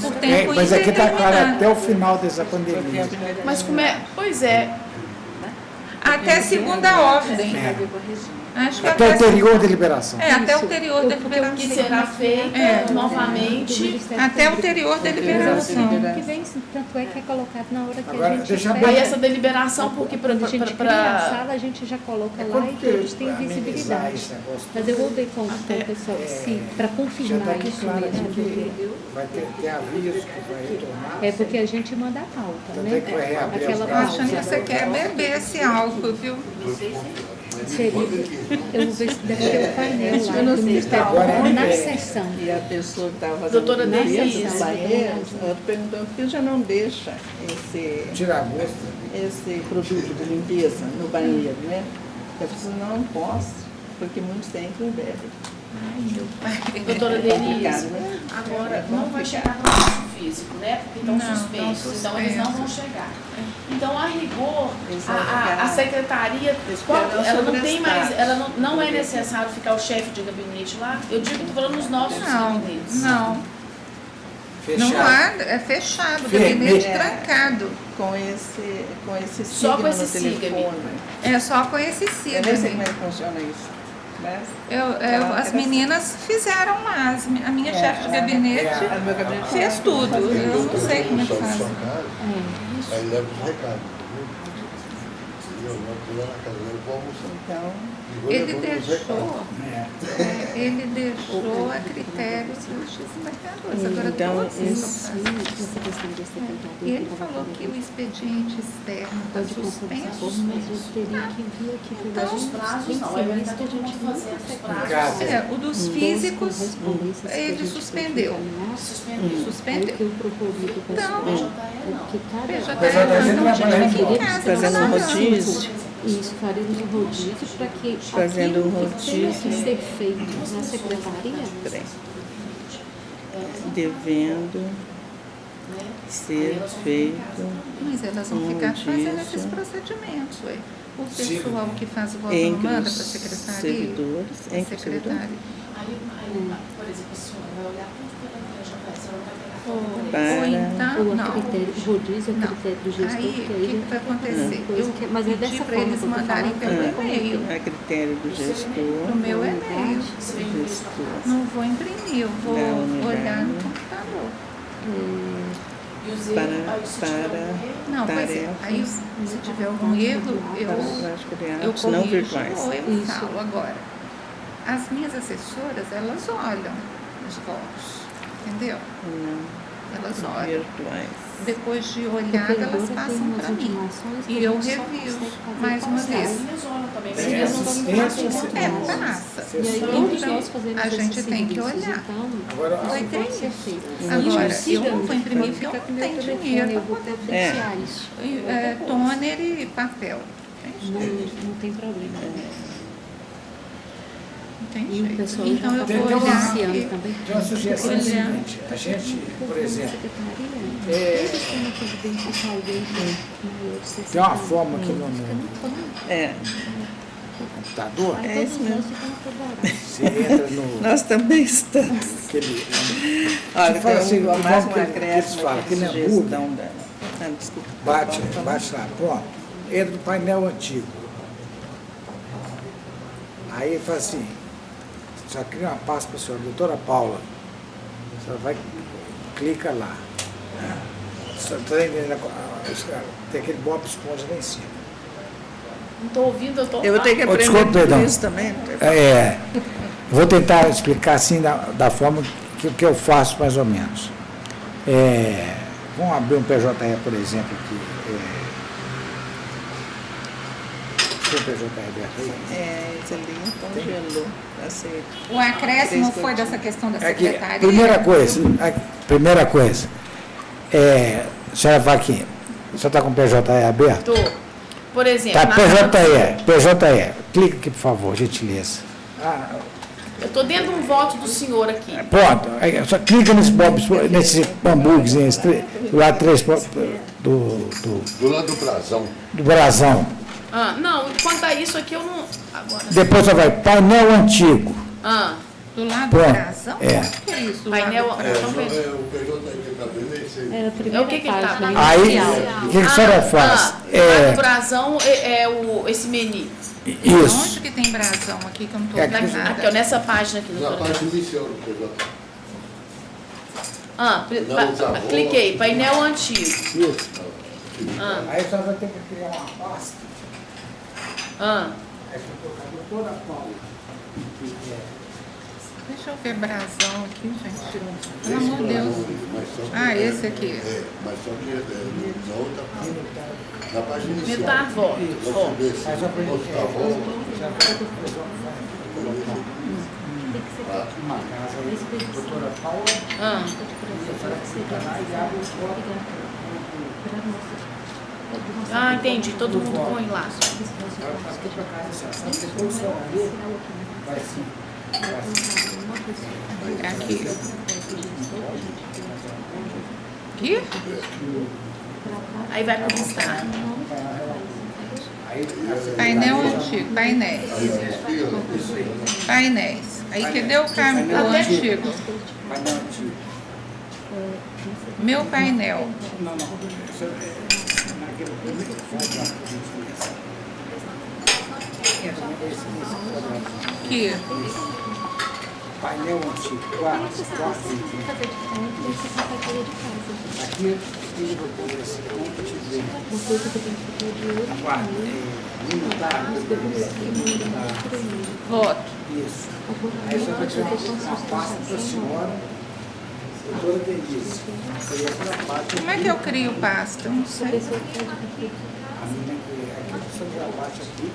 Por tempo Mas aqui está claro indeterminado. até o final dessa pandemia. Mas como é? Pois é. Até segunda ordem. Acho que Até o ulterior da liberação. até ulterior da Que liberação. será feita novamente. Até ulterior da liberação. Que vem, tanto é que é colocado na hora que Agora, a gente deixa espera. Aí essa deliberação, porque Quando a gente cria a sala, a gente já coloca lá e todos têm visibilidade. Mas eu vou ver com o pessoal, para Já confirmar está aqui isso claro mesmo. que vai ter aviso que vai retornar. É porque a gente manda a pauta, Tanto é que vai né? reabrir Aquela as Tô achando que pauta. você quer beber esse álcool, viu? Seria, eu vou ver se deve ter o painel lá do Ministério Agora Público na é- sessão. E a pessoa que estava fazendo Doutora limpeza Denise. dos banheiros, ela perguntou por que já não deixa Tirar a gosto. esse produto de limpeza no banheiro, né? Eu falei, não posso, porque muitos têm que não bebem. Doutora Denise, né? agora não vai chegar no nosso físico, né? Porque estão Não, suspensos, então eles não vão chegar. Então, a rigor, Eles vão a ficar secretaria, esperando ela não sobre tem as mais, partes. ela não é necessário ficar o chefe de gabinete lá. Eu digo que estou falando nos nossos Não, gabinetes. não. Fechado. Não há, é fechado, Fechado. gabinete É. trancado. com esse Só com signo esse no signo. telefone. É só com esse Eu nem sei signo. como é que funciona isso. Né? As meninas fizeram lá, a minha chefe de gabinete A meu gabinete fez tudo. Eu não sei como é que Sai da faz. sua casa, aí leva os recados. Entendeu? Eu vou lá na casa dele, vou almoçar. Então, E vou Ele levando os deixou, recados. ele deixou a critério dos desembargadores. Agora Então, todos isso- estão fazendo. E ele falou que o expediente externo está suspenso. Mas eu teria que vir aqui pegar Os prazos não, é verdade que a gente fazendo os prazos. O dos físicos, ele suspendeu. Suspendeu. Eu procurei do Então, pessoal. PJ Porque cada então a gente fica em casa Fazendo um trabalhando. rodízio. Isso, faremos um rodízio para que Fazendo aquilo um que tenha que rodízio. ser feito na secretaria, peraí. devendo ser feito Mas elas vão ficar fazendo esses procedimentos, ué. O pessoal que faz o voto em não que manda os para a secretaria? servidores, em que A os servidores, secretária. Por exemplo, a senhora vai olhar tudo pela JS, a senhora vai pegar Ou para então, Ou a não. critério, rodízio, a Não. critério do gestor, Aí, porque o aí que vai acontecer? coisa que- mas é Eu dessa pedi para forma eles que eu tô mandarem falando, pelo e-mail, a critério do gestor, no meu e-mail. gestor Não vou imprimir, eu vou Da unidade. olhar no computador. E os erros, aí se tiver algum erro, Não, pois é. Aí, tarefas se tiver algum erro, para eu prática de eu atos não corrijo virtuais. ou eu Isso. falo agora. As minhas assessoras, elas olham os votos, entendeu? Elas Não olham. virtuais. Depois de olhada, elas passam para mim. E eu reviso mais uma vez. eles olham também, mas Tem eles essas- não tem passam essas- por É, tudo. passa. E aí Então, todos nós fazemos a gente esses tem que serviços, olhar. então, Agora, Vai ter pode ser isso. feito. Agora, Inclusive, eu não vou imprimir pode porque eu ficar com não meu tenho telefone, dinheiro eu para vou poder providenciar isso. tôner e papel. Não tem problema. Não tem E o jeito. pessoal Então já eu está vou olhar providenciando aqui. também. tem uma sugestão Olhar. seguinte, a gente, por exemplo, Eles têm uma previdência com alguém com maior de 60 tem uma anos. forma aqui no É, computador, Aí É todos isso nós mesmo. ficamos apavorados. você entra no... nós também estamos. Aquele, Olha, Você fala assim, tem mais igual um que eles acréscimo falam, aqui que de não é sugestão da... Ah, desculpa. bate lá, pronto. Entra no painel antigo. Aí ele fala assim, só cria uma pasta para a senhora, doutora Paula. A senhora vai, clica lá. Só tá entendendo, tem aquele Bob Esponja lá em cima. Não estou ouvindo, eu estou... Eu vou ter que aprender desculpa, por perdão. isso também. Vou tentar explicar assim da forma que eu faço mais ou menos. Vamos abrir um PJE, por exemplo, aqui. Tem um PJE aberto aí? Esse ali congelou. Aceito. O acréscimo foi dessa questão da Aqui, secretaria? primeira coisa, a senhora vai aqui, a senhora está com o PJE aberto? Tô. Por exemplo, Tá, na- PJE, clica aqui, por favor, gentileza. eu estou dentro de um voto do senhor aqui. Pronto, aí, só clica nesse nesse hambúrguer, lá três do Do lado do brasão. brasão. Ah, não, quanto a isso aqui eu não... Agora... Depois você vai, painel antigo. Ah, Do lado Pronto. do brasão? É. O que é isso? Do painel... lado do então, O peraí. PJ que tá vendo é esse aí. É a primeira É o que que ele tá página falando? Aí, inicial. o que a senhora faz? do lado do brasão esse menu. Isso. Onde que tem brasão aqui que eu não estou É vendo aqui. nada? Aqui, ó, nessa página aqui, Na doutora. parte inicial do PJ. Cliquei, painel antigo. Isso. Aí a senhora vai ter que criar uma pasta. Aí você colocar doutora Paula. Deixa eu ver brasão aqui, gente. Pelo amor de Deus. Esse aqui. Mas só que na outra parte. Na página inicial. Metar voto. Ó. Você vê se Mas só para mostrar a volta. Uma casa aí, doutora Paula, Ah. e abre o voto. Ah, entendi. Todo mundo põe lá. Depois você vai ver, vai sim. Aqui. Aqui? Aí vai pro destaque. Painel antigo, painéis. Painéis. Aí cadê o antigo? Painel antigo. Meu painel. Não. Isso é naquele primeiro quadro. Entra nesse quadradinho. Aqui. Painel antigo, quarto. Fazer diferente desse secretaria de casa. Aqui eu vou pôr esse ponto de ver. Uma coisa que eu tenho que ficar de olho. Quarto. Voto. Isso. Aí você vai tirar uma pasta para a senhora, doutora Denise. Seria essa parte. Como é que eu crio pasta? Eu não sei. A menina que aqui, a pessoa já bate aqui.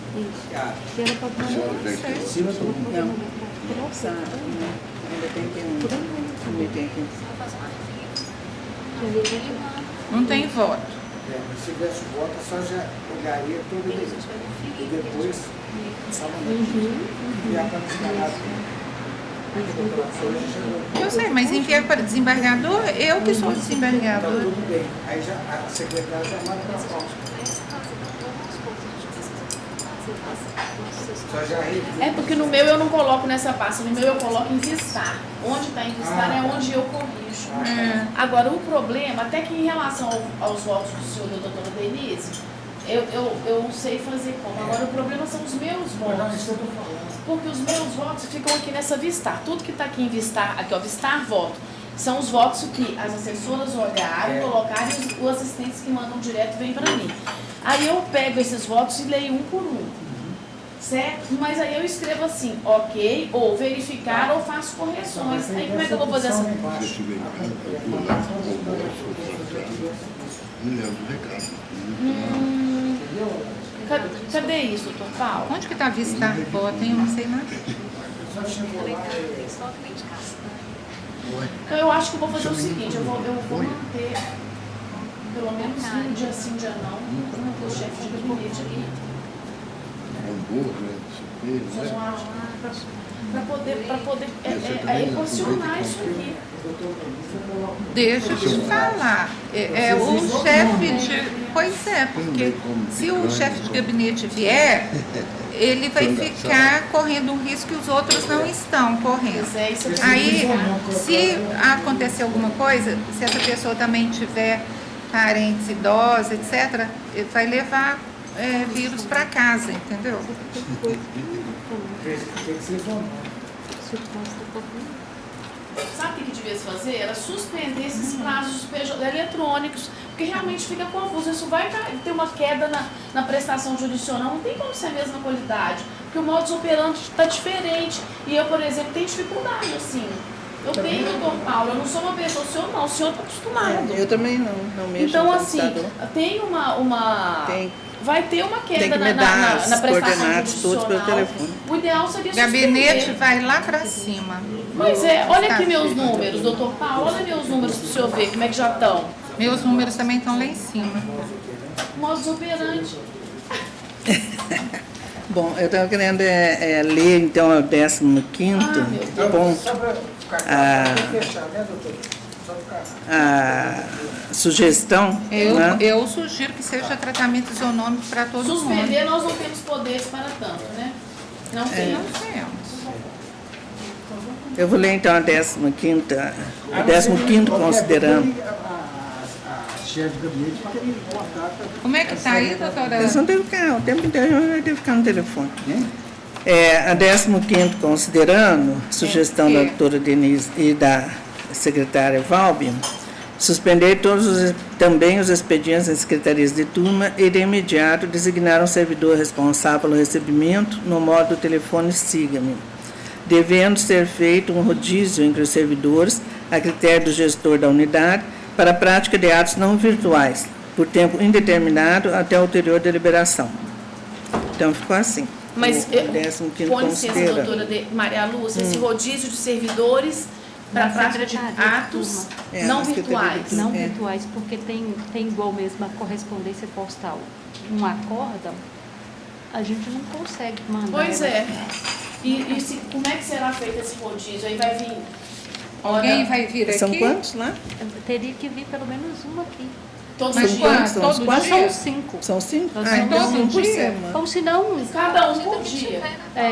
Se ela pode mandar Em cima do mundo. Nossa, ainda tem que um item aqui. Não tem voto. Se tivesse voto, a senhora já pegaria todo ele. E depois, só mandar enviar para o escalado. Eu sei, mas enviar para desembargador, eu que sou desembargador. Tudo bem. Aí já, a secretária já manda para a pauta. Só já É porque no meu eu não coloco nessa pasta, no meu eu coloco em vistar. Onde está em vistar é onde eu corrijo. Agora, o problema, até que em relação aos votos do senhor e da doutora Denise, eu sei fazer como. Agora, o problema são os meus votos. Porque os meus votos ficam aqui nessa vistar. Tudo que está aqui em vistar, aqui ó, vistar voto, são os votos que as assessoras olharam, colocaram e os assistentes que mandam direto vêm para mim. Aí eu pego esses votos e leio um por um. Certo? Mas aí eu escrevo assim, ok, ou verificar, ou faço correções. Aí como é que eu vou fazer essa... Cadê isso, doutor Paulo? Onde que está vistar voto, hein? Eu não sei nada. Então eu acho que eu vou fazer o seguinte, eu vou manter, pelo menos um dia sim, dia não, o chefe de gabinete aqui. Para poder equacionar isso aqui. Deixa eu te falar. O chefe de... Pois é, porque se o chefe de gabinete vier, ele vai ficar correndo um risco que os outros não estão correndo. Aí, se acontecer alguma coisa, se essa pessoa também tiver parentes idosos, etc., ele vai levar vírus para casa, entendeu? tem que ser zonado. Sabe o que devia se fazer? Era suspender esses prazos eletrônicos, porque realmente fica confuso. Isso vai ter uma queda na prestação jurisdicional, não tem como ser a mesma qualidade, porque o modus operandi está diferente. E eu, por exemplo, tenho dificuldade, assim. Eu tenho, doutor Paulo, eu não sou uma pessoa, o senhor não, o senhor está acostumado. Eu também não mexo Então, no assim, computador. tem vai ter uma Tem queda que me dar na as prestação coordenadas todas pelo jurisdicional. telefone. O ideal seria O gabinete suspender. vai lá para cima. Pois é, olha aqui meus números, doutor Paulo, olha meus números para o senhor ver como é que já estão. Meus números também estão lá em cima. Modus operandi. Bom, eu estava querendo ler, então, o 15º ponto, Só para ficar fechar, né, doutor? Só ficar... a sugestão, né? Eu sugiro que seja tratamento isonômico para todo mundo. Suspender, nós não temos poderes para tanto, né? Não Não temos. temos. Eu vou ler, então, a 15º, o 15º considerando. A chefe de gabinete fica em contato. Como é que está aí, doutora? Eles não têm que ficar, o tempo inteiro vai ter que ficar no telefone. A 15º considerando, sugestão da doutora Denise e da secretária Valbi, suspender também os expedientes das secretarias de turma e, de imediato, designar um servidor responsável pelo recebimento no modo do telefone Siga-me, devendo ser feito um rodízio entre os servidores, a critério do gestor da unidade, para a prática de atos não virtuais, por tempo indeterminado até a ulterior deliberação. Então, ficou assim. Mas, o 15º com licença, considera. doutora Maria Lúcia, esse rodízio de servidores para a prática de atos não virtuais. Não virtuais, porque tem igual mesmo a correspondência postal. Um acórdão, a gente não consegue mandar. Pois é. Como é que será feito esse rodízio? Aí vai vir... Alguém vai vir aqui? São quantos lá? Teria que vir pelo menos uma aqui. Todos Mas os quantos? dias? São os Todo quatro? dia? São 5. São 5? Todos Então todo um por dia? semana. Ou se não, Cada um por dia.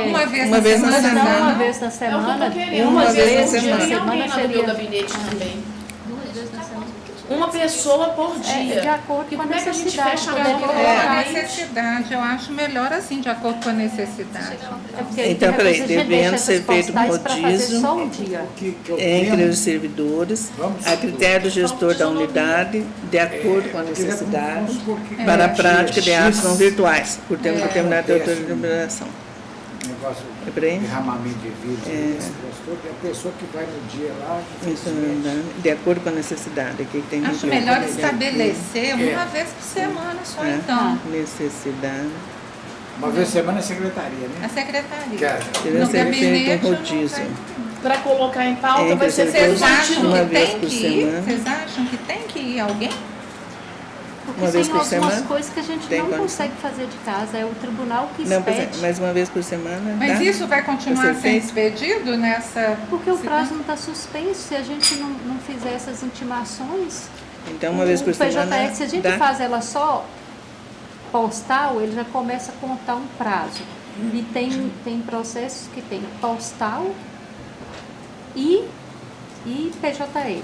Uma vez Uma na vez na semana. semana. não, uma vez na É o que semana. eu tô querendo. Uma vez por na dia semana. tem alguém lá no meu Seria gabinete também. 2 vezes na semana. Uma pessoa por dia. De acordo E com a como é que a gente necessidade. fecha a De mão acordo pra com a colocar isso? necessidade. Eu acho melhor assim, de acordo com a necessidade. É porque aí Então, tem peraí, a coisa de devendo deixa ser essas feito um postais pra fazer rodízio só um dia. Que eu entre tenho, os servidores, Vamos a critério do gestor da unidade, de acordo com a necessidade, para a prática de atos não virtuais, por tempo determinado de outra deliberação. negócio de Peraí. derramamento de vírus, esse negócio todo, é a pessoa que vai no dia lá, Isso, né? De acuerdo com a necessidade. Aqui tem que Acho incluir. melhor estabelecer uma vez por semana só, então. Necessidade. uma vez por semana é secretaria, A né? secretaria. Cara, Deve No ser gabinete feito um não rodízio. vai. Para colocar em pauta Entre vai ser os feito Vocês acham uma que vez tem por que ir? semana. Vocês acham que tem que ir alguém? Porque Uma vez tem por algumas semana? coisas que a gente Tem não condição? consegue fazer de casa, é o tribunal que Não, expede. mas uma vez por semana. Mas dá? isso vai Pra continuar ser sendo feito? expedido nessa... Porque o prazo não está suspenso, se a gente não fizer essas intimações. Então, uma vez por o semana. PJS, se a gente dá? faz ela só postal, ele já começa a contar um prazo. E tem processos que tem postal e PJE.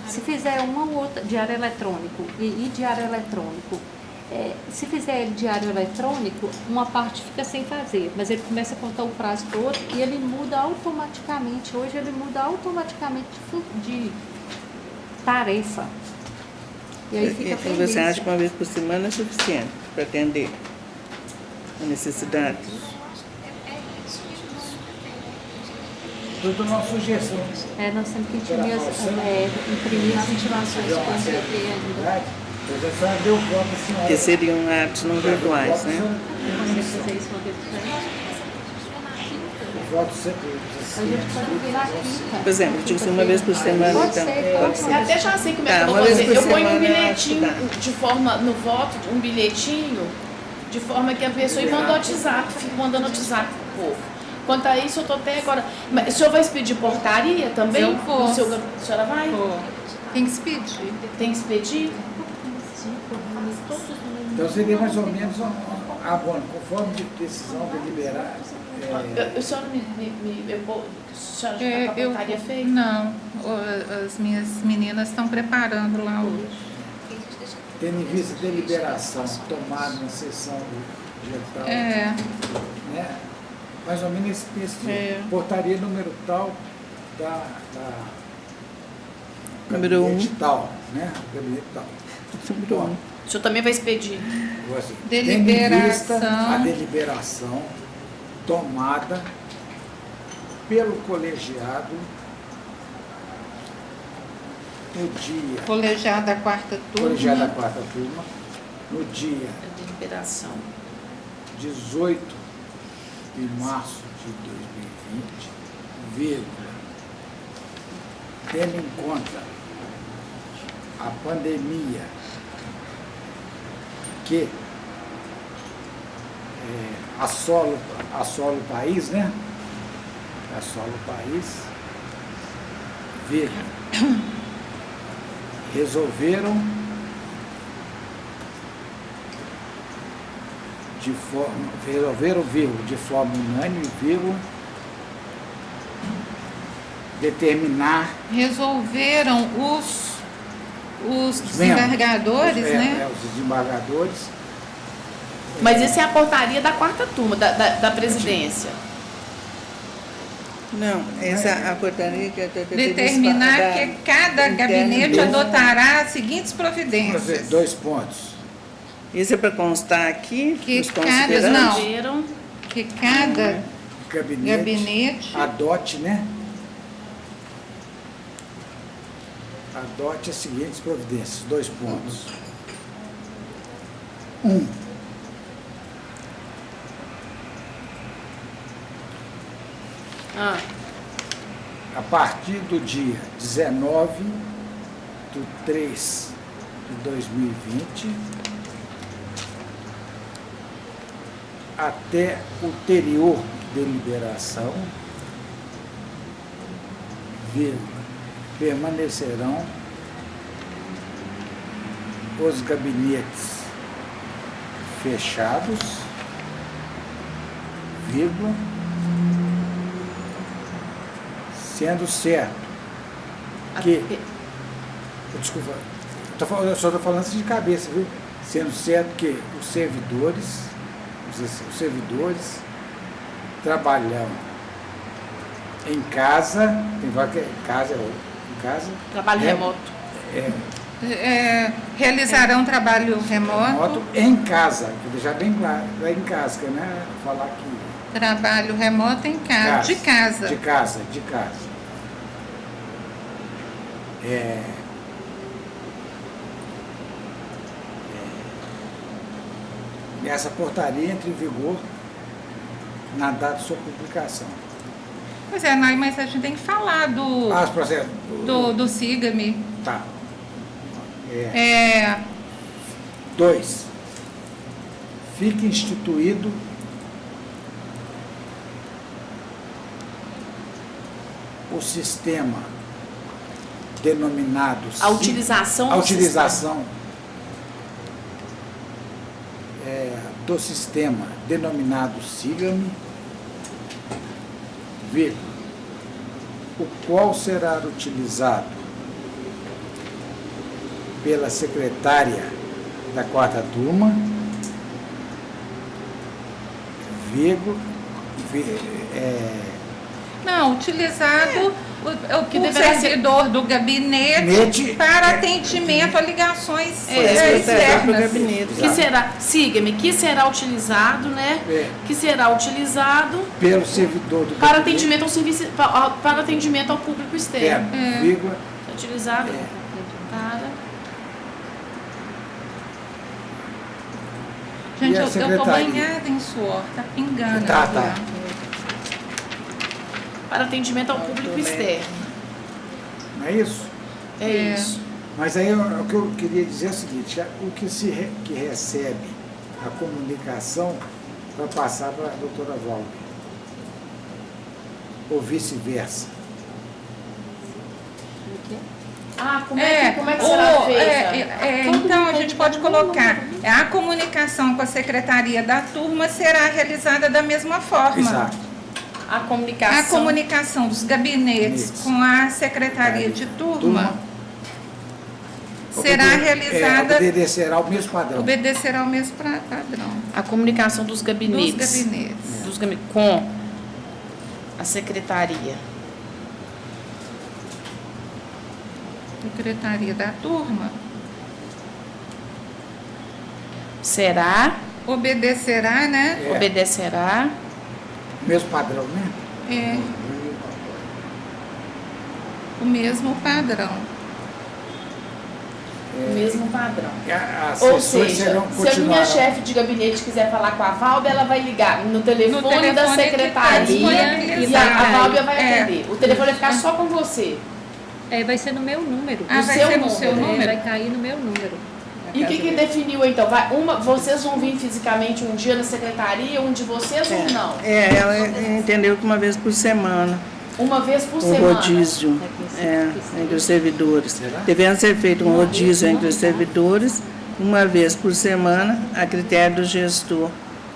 Se fizer uma ou outra, diário eletrônico e diário eletrônico, se fizer ele diário eletrônico, uma parte fica sem fazer, mas ele começa a contar o prazo para o outro e ele muda automaticamente. Hoje ele muda automaticamente de tarefa. E aí fica E pendência. você acha que uma vez por semana é suficiente para atender a necessidade? Tudo uma sugestão. Nós temos que imprimir as intimações com o CT ainda. Eu já só deu conta assim, olha. Que seriam atos não virtuais, né? Vamos fazer isso uma vez por semana? O voto sempre. A gente pode vir na quinta. Por exemplo, digo assim, uma vez por semana, Pode então. ser, Pode ser. Eu até já sei como é que Tá, eu vou uma vez fazer. por Eu ponho um semana, eu acho que bilhetinho dá. de forma, no voto, um bilhetinho, de forma que a pessoa e manda o WhatsApp, fica mandando WhatsApp pro povo. Quanto a isso, eu tô até agora. Mas o senhor vai expedir portaria também? Eu vou. A senhora vai? Pô, tem que expedir. Tem que expedir? Então seria mais ou menos bom, conforme de decisão deliberada. O senhor a senhora já tá com a portaria feita? Não, as minhas meninas estão preparando lá hoje. Tendo em vista a deliberação tomada na sessão digital, né? Mais ou menos esse tipo. Portaria número tal da Número gabinete tal, né? Gabinete tal. Número um. O senhor também vai expedir? Assim, Deliberação. tendo em vista a deliberação tomada pelo colegiado no dia. Colegiado da quarta turma. Colegiado da quarta turma, no dia A deliberação. 18 de março de 2020, vírgula, tendo em conta a pandemia que assola o país, né? Assola o país, vírgula, resolveram vírgula, de forma unânime, vírgula, determinar Resolveram os desembargadores, né? os desembargadores, Mas isso é a portaria da quarta turma, da presidência. Não, essa a portaria que Determinar que cada gabinete interno. adotará as seguintes providências. 2 pontos. Isso é para constar aqui, Que os cada- considerandos? não. Viram? Que cada gabinete adote, né? Adote as seguintes providências, 2 pontos. 1. Ah, A partir do dia 19 de 3 de 2020 até ulterior deliberação, permanecerão os gabinetes fechados, vírgula, sendo certo que, desculpa, eu só estou falando assim de cabeça, viu? Sendo certo que os servidores trabalham em casa, tem várias que em casa, trabalho remoto. Realizarão trabalho remoto. em casa, vou deixar bem claro, é em casa, que não é falar aqui. Trabalho remoto em casa. De casa. De casa. Essa portaria entra em vigor na data de sua publicação. Pois é, Nai, mas a gente tem que falar Os processos. do SIGAME. Tá. 2. Fica instituído o sistema denominado... A utilização A do utilização do sistema denominado Siga-me, vírgula, o qual será utilizado pela secretária da 4ª turma, vírgula, Não, utilizado Que o deverá ser- servidor do gabinete para atendimento a ligações Secretário do externas. gabinete. Que será, siga-me, que será utilizado, né? Que será utilizado pelo servidor do para gabinete atendimento ao serviço, para atendimento ao público externo. externo, vírgula, Utilizado para... Gente, E a eu tô secretaria? banhada em suor, tá pingando. Tá, aqui, tá. ó. Para atendimento ao público externo. não é isso? É isso. Mas aí o que eu queria dizer é o seguinte, o que recebe a comunicação vai passar para a doutora Valber, ou vice-versa. Ah, como é que será feita? Então, a gente pode colocar, a comunicação com a secretaria da turma será realizada da mesma forma. Exato. A comunicação. A comunicação dos gabinetes com a secretaria de turma será realizada, Obedecerá ao mesmo padrão. obedecerá ao mesmo padrão A comunicação dos gabinetes. dos gabinetes. Com a secretaria. Secretaria da turma Será, obedecerá, né? obedecerá Mesmo padrão, né? É, o mesmo padrão. o mesmo padrão. As Ou sessões seja, serão, se a minha continuarão. chefe de gabinete quiser falar com a Valber, ela vai ligar no telefone, No telefone da que tá secretaria disponibilizado. e a Valber vai É. atender. O telefone vai ficar só com você. Vai ser no meu número. Ah, vai seu ser no seu número, número? Vai cair no meu número. E o que definiu então? Vocês vão vir fisicamente um dia na secretaria, um de vocês ou não? Ela entendeu que uma vez por semana, Uma vez por um semana. rodízio entre os servidores. Devendo ser feito um rodízio entre os servidores, uma vez por semana, a critério do gestor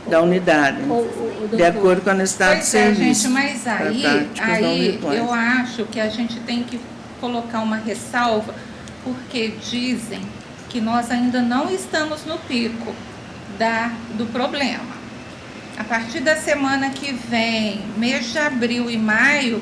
da unidade, de acordo com a necessidade do Pois é, serviço. gente, mas para aí práticas não habituais. eu acho que a gente tem que colocar uma ressalva, porque dizem que nós ainda não estamos no pico do problema. A partir da semana que vem, mês de abril e maio,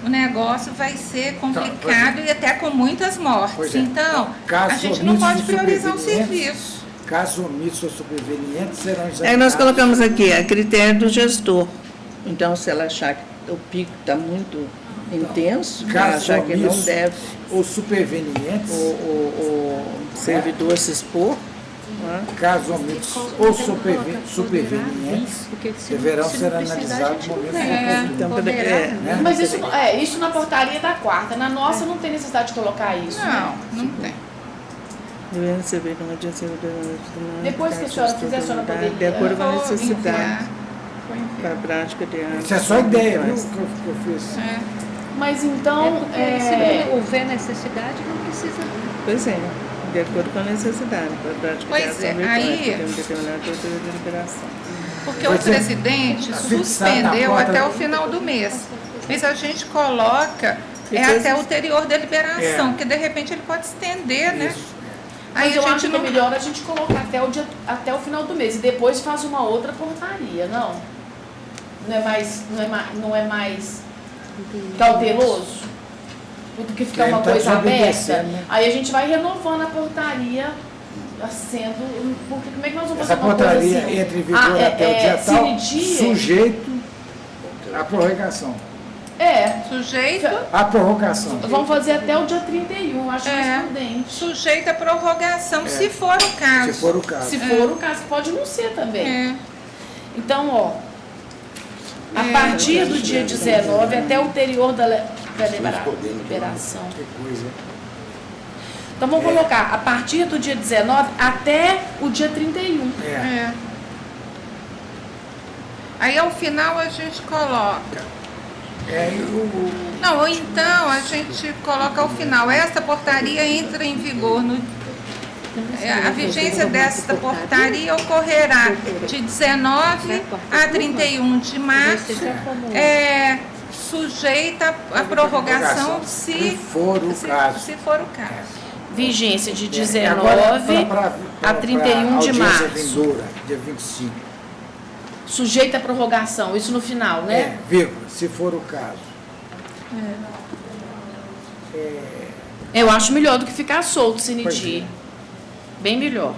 o negócio vai ser complicado e até com muitas mortes. Pois é. Então, Caso a gente não omissos pode e priorizar o supervenientes, serviço. Caso omissos ou supervenientes serão examinados. Aí nós colocamos aqui a critério do gestor. Então, se ela achar que o pico está muito intenso, ela Caso achar que não omissos deve ou supervenientes, o servidor se expor, né? caso omissos ou supervenientes, deverão ser analisados no momento oportuno. Então, Né? Mas isso na portaria da 4ª. Na nossa não tem necessidade de colocar isso. né? Não tem. devendo ser feito uma audiência Depois que a senhora fizer, a senhora poderia- de acordo com a Vou necessidade enviar. Vou enviar. para a prática de atos. Isso é só ideia, viu, que eu fiz. Mas então, Porque se não houver necessidade, não precisa. Pois é, de acordo com a necessidade para a prática de Pois atos é, virtuais, aí- podemos determinar a tortura de deliberação. Porque o presidente suspendeu até o final do mês. Mas a gente coloca até a ulterior deliberação, porque de repente ele pode estender, né? Aí mas eu a acho gente que é não. melhor a gente colocar até o final do mês e depois faz uma outra portaria, não? Não é mais cauteloso? Do que ficar uma Tá coisa aberta? desobedecendo, né? Aí a gente vai renovando a portaria sendo. Porque como é que nós vamos Essa fazer uma coisa portaria assim? entra em vigor até o dia tal, dia? sujeito à prorrogação. Sujeito, A prorrogação. Vamos fazer até o dia 31, acho mais prudente. sujeito à prorrogação, se for o caso. Se for o caso. Se for o caso, pode não ser também. É. Então, ó, a partir do dia 19 até o ulterior da liberação. Que coisa. Então vamos colocar a partir do dia 19 até o dia 31. É. Aí ao final a gente coloca. Não, ou então a gente coloca ao final. Esta portaria entra em vigor a vigência desta portaria ocorrerá de 19 a 31 de março, sujeita à prorrogação se for o caso. Vigência de 19 a 31 de março. Vindoura, dia 25. Sujeita à prorrogação, isso no final, né? Vírgula, se for o caso. Eu acho melhor do que ficar solto, Sinidir. Bem melhor.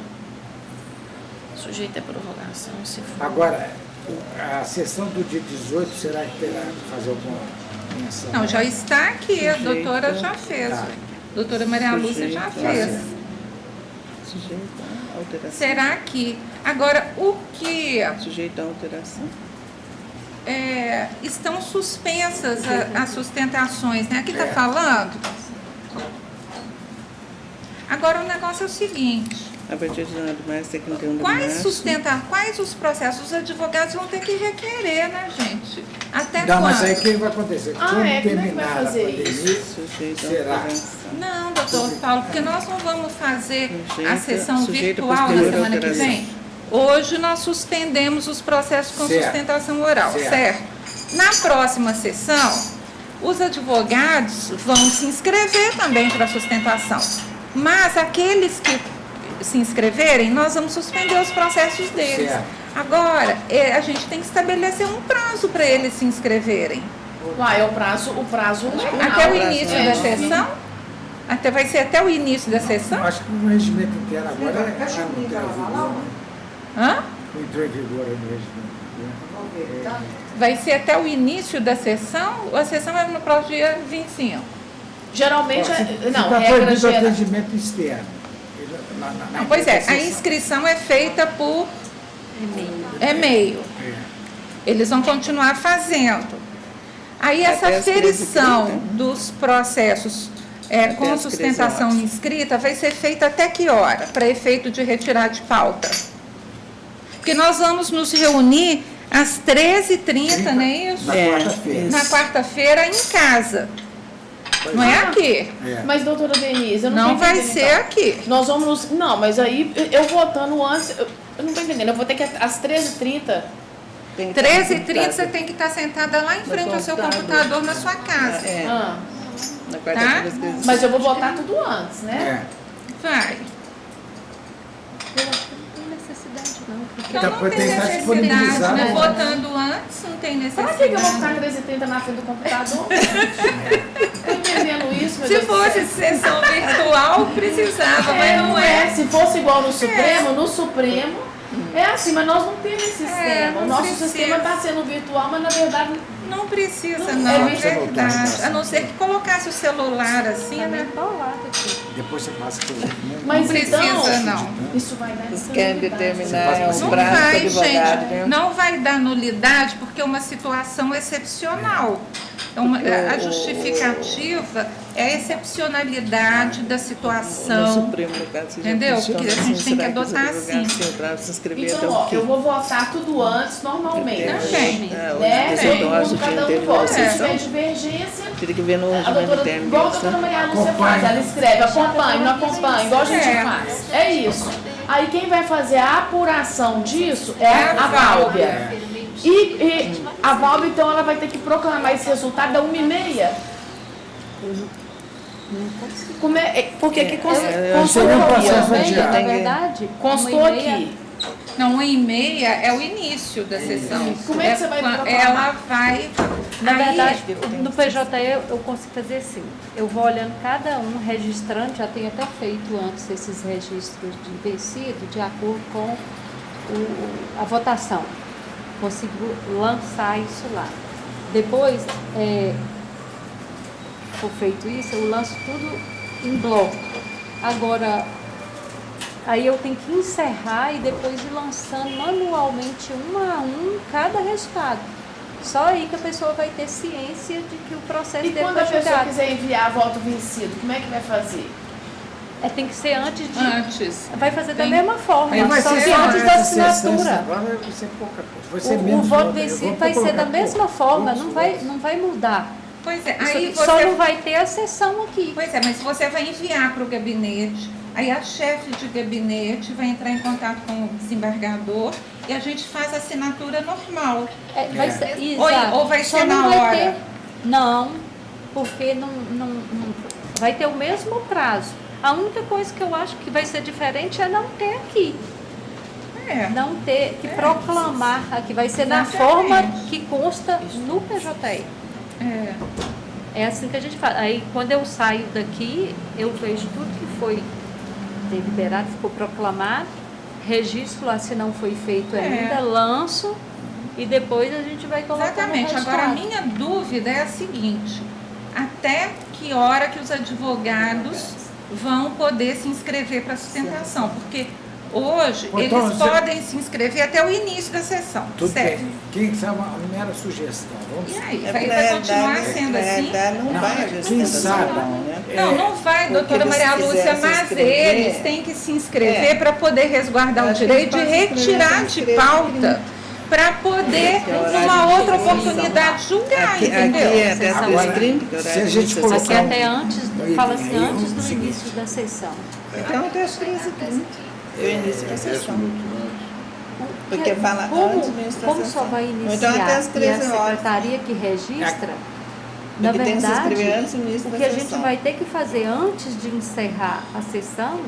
Sujeita à prorrogação, se for. Agora, a sessão do dia 18, será que terá que fazer alguma menção? Não, já está aqui, a doutora já fez. A doutora Maria Lúcia já fez. Sujeito a alteração. Será que... Agora, o que... Sujeito a alteração. Estão suspensas as sustentações, né? Aqui está falando. Agora, o negócio é o seguinte... A partir de 9 de março até 31 de março. Quais os processos? Os advogados vão ter que requerer, né, gente? Até Não, quando? mas aí o que vai acontecer? Quando como é que vai terminar a fazer pandemia, Sujeito a será? alteração. Não, doutor Paulo, porque nós não vamos fazer a sessão sujeito virtual na posterior à semana que alteração. vem. Hoje nós suspendemos os processos com Certo. sustentação oral, Certo. certo? Na próxima sessão, os advogados vão se inscrever também para a sustentação. Mas aqueles que se inscreverem, nós vamos suspender os processos deles. Certo. Agora, a gente tem que estabelecer um prazo para eles se inscreverem. É o prazo legal. Até o início É, da sessão? Vai ser até o início da sessão? Eu acho que o regimento interno agora não entrou em vigor. Hã? Não entrou em vigor aí no regimento interno. Vai ser até o início da sessão? Ou a sessão é no próximo dia 25? Geralmente, não, Fica regra proibido o geral. atendimento externo. Não, pois é, a inscrição é feita por e-mail. Eles vão continuar fazendo. Aí essa Até as 13h30. aferição dos processos com as 13 sustentação horas. inscrita vai ser feita até que hora? Para efeito de retirar de pauta. Porque nós vamos nos reunir às 13h30, não é isso? Na quarta-feira. Na quarta-feira em casa. Não é aqui. Mas, doutora Denise, eu Não tô vai entendendo, ser então. aqui. Nós vamos... Não, mas aí, eu votando antes... Eu não estou entendendo. Eu vou ter que às 13h30... 13h30 você tem que estar sentada lá em frente ao seu computador na sua casa. Na quarta-feira, às 13h30. Mas eu vou votar tudo antes, né? Vai. Eu acho que não tem necessidade, não. Porque Então não tem necessidade, né? Votando antes, não tem Pra necessidade. que eu vou ficar 13h30 na frente do computador? Tô entendendo isso, meu Se Deus do fosse céu. sessão virtual, precisava, mas não é. Se fosse igual no Supremo, é assim, mas nós não temos esse sistema. não O nosso precisa. sistema está sendo virtual, mas na verdade Não precisa, Não, não, é é verdade. A não ser que colocasse o celular assim, né? colado aqui. Depois você passa pelo regimento. Mas Não precisa, então, não. isso vai dar Vocês querem determinar Não os Não prazos para vai, advogado, gente, né? não vai dar nulidade porque é uma situação excepcional. A justificativa é a excepcionalidade da No situação. Supremo, no caso, se já Entendeu? funciona Porque a assim, gente tem que será os adotar advogados assim. têm prazo de se inscrever até então, o ó, quê? eu vou votar tudo antes, normalmente. Também. Né? Os Todo idosos mundo, cada tinham um teve vota. Se sessão. tiver divergência, Teria que ver no a regimento doutora, interno igual a deles, doutora né? Maria Lúcia faz, ela escreve, acompanha, não acompanha, igual a gente É. faz. É isso. Aí quem vai fazer a apuração disso é a Válvia. E a Válvia, então, ela vai ter que proclamar esse resultado da 1h30. Porque que constou seria um processo aqui, adiado. Na verdade, constou aqui. Não, 1h30 é o início da sessão. Como é que você vai proclamar? Ela vai... Na aí- verdade, no PJE eu consigo fazer assim. Eu vou olhando cada um, registrando, já tenho até feito antes esses registros de vencido, de acordo com a votação. Consigo lançar isso lá. Depois, for feito isso, eu lanço tudo em bloco. Agora, aí eu tenho que encerrar e depois ir lançando manualmente um a um cada resultado. Só aí que a pessoa vai ter ciência de que o processo E dele quando a foi pessoa julgado. quiser enviar voto vencido, como é que vai fazer? Tem que ser antes de... Antes. Vai fazer da mesma forma, Aí vai só ser que só antes da essa sessão, assinatura. agora vai ser pouca coisa. Vai ser O menos voto voto, eu vencido vou vai ser da colocar mesma pouco. forma, Poucos não vai mudar. Pois é, Isso aí aqui só você... não vai ter a sessão aqui. Pois é, mas você vai enviar para o gabinete, aí a chefe de gabinete vai entrar em contato com o desembargador e a gente faz a assinatura normal. Vai ser, Ou exato. vai Só ser não na vai hora? ter- não, porque não vai ter o mesmo prazo. A única coisa que eu acho que vai ser diferente é não ter aqui. Não ter que proclamar aqui. Vai ser na Exatamente. forma que consta no PJE. É. É assim que a gente faz. Aí, quando eu saio daqui, eu vejo tudo que foi deliberado, ficou proclamado, registro lá se não foi feito ainda, lanço e depois a gente vai colocar Exatamente. no Agora, a resultado. minha dúvida é a seguinte: até que hora que os advogados vão poder se inscrever para sustentação? Porque hoje Então, eles podem se inscrever até o início da sessão, Tudo certo? bem. Quem sabe uma mera sugestão. Vamos E aí, É vai, porque, vai continuar sendo na assim? realidade, não Não, vai quem haver sustentação, sabe? né? Não vai, Porque doutora eles Maria Lúcia, quiserem se mas inscrever, eles têm que se inscrever para poder resguardar o acho que direito de eles podem se inscrever, retirar se de inscrever, pauta para poder, Esse é o horário numa de outra sessão. oportunidade, julgar, Aqui entendeu? é até as Agora, 13h30, que é o se a horário gente de colocar sessão. Aqui até antes, fala assim, Aí, antes do seguinte. início da sessão. Então, até as 13h30. É o início da 10 sessão. minutos antes. Porque fala antes do início da como sessão. só vai Ou iniciar então até as e a 13 horas. secretaria que registra, na Porque tem que se verdade, inscrever antes do início o da que a gente sessão. vai ter que fazer antes de encerrar a sessão,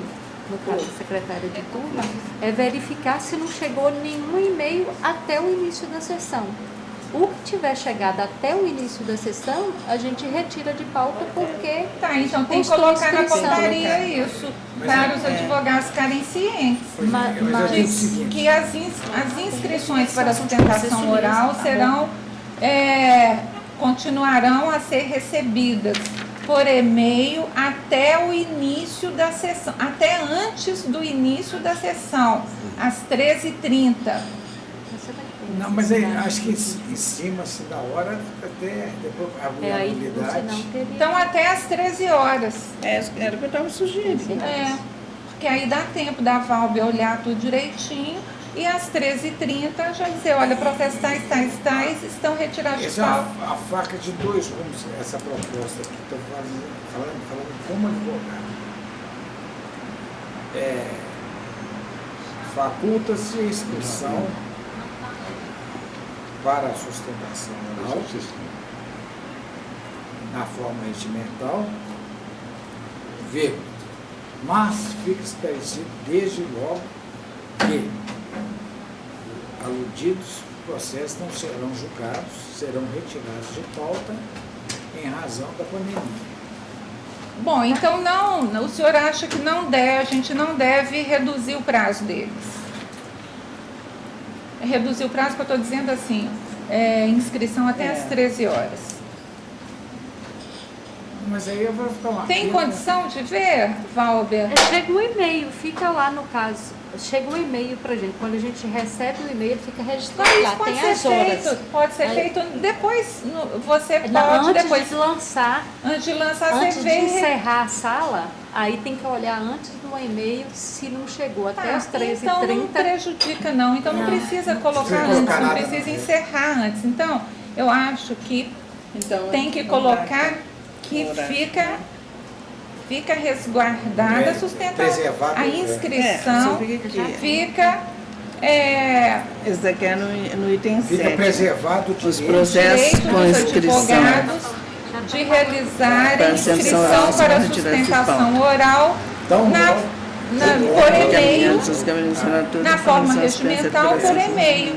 no caso da secretária de turma, é verificar se não chegou nenhum e-mail até o início da sessão. O que tiver chegado até o início da sessão, a gente retira de pauta porque Tá, então tem que Constou colocar na inscrição. portaria isso, para os advogados ficarem cientes. mas Mas eu digo o seguinte, Que as inscrições para a sustentação oral serão, continuarão a ser recebidas por e-mail até o início da sessão, até antes do início da sessão, às 13h30. você vai ter. não, mas aí, acho que em cima, assim, da hora, até depois a Aí vulnerabilidade. você não teria. Então, até às 13 horas. Era o que eu estava sugerindo. Porque aí dá tempo da Valbe olhar tudo direitinho e às 13h30 já dizer, olha, processo tais estão retirados de Essa é pauta. a faca de dois rumos, essa proposta que estou falando como advogado. Faculta-se a inscrição para a sustentação oral na forma regimental, vírgula. Mas fica esclarecido desde logo que aludidos processos não serão julgados, serão retirados de pauta em razão da pandemia. Bom, então não, o senhor acha que a gente não deve reduzir o prazo deles? Reduzir o prazo que eu estou dizendo assim, inscrição até às 13 horas. Mas aí eu vou ficar lá. Tem condição de ver, Valber? Chega um e-mail, fica lá no caso. Chega um e-mail pra gente. Quando a gente recebe o e-mail, fica registrado Mas lá. isso pode Tem ser as horas. feito, pode ser Aí- feito depois. Você Não, pode antes depois, de lançar, antes de lançar, antes você de vê. encerrar a sala, aí tem que olhar antes do e-mail se não chegou até as 13h30. Então não prejudica não, então não precisa colocar precisa antes, colocar não nada, precisa não. encerrar antes. Então, eu acho que Então, tem que não colocar dá. que Horário. fica resguardada a sustentação. Preservado, A inscrição você fica aqui. fica Esse daqui é no item Fica 7. preservado o Os direito. processos direito com dos inscrição. advogados de realizarem Para a sessão inscrição oral, para a sem retirar de sustentação oral Então, por e-mail, Os gabinetes de assinatura, na forma comissão de dispensa de regimental, por processo. e-mail.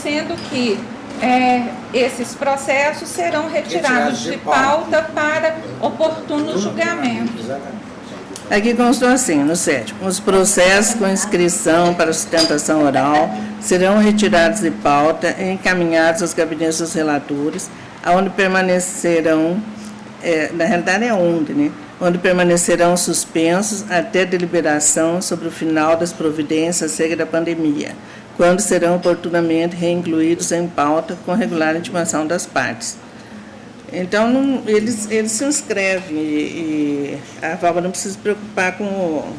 Sendo que esses processos serão retirados de pauta para oportuno julgamento. Exatamente. Aqui constou assim, no 7º, os processos com inscrição para sustentação oral serão retirados de pauta e encaminhados aos gabinetes dos relatores, onde permanecerão, na realidade é onde, né? Onde permanecerão suspensos até deliberação sobre o final das providências acerca da pandemia, quando serão oportunamente reincluídos em pauta com regular intimação das partes. Então, eles se inscrevem e a Valva não precisa se preocupar com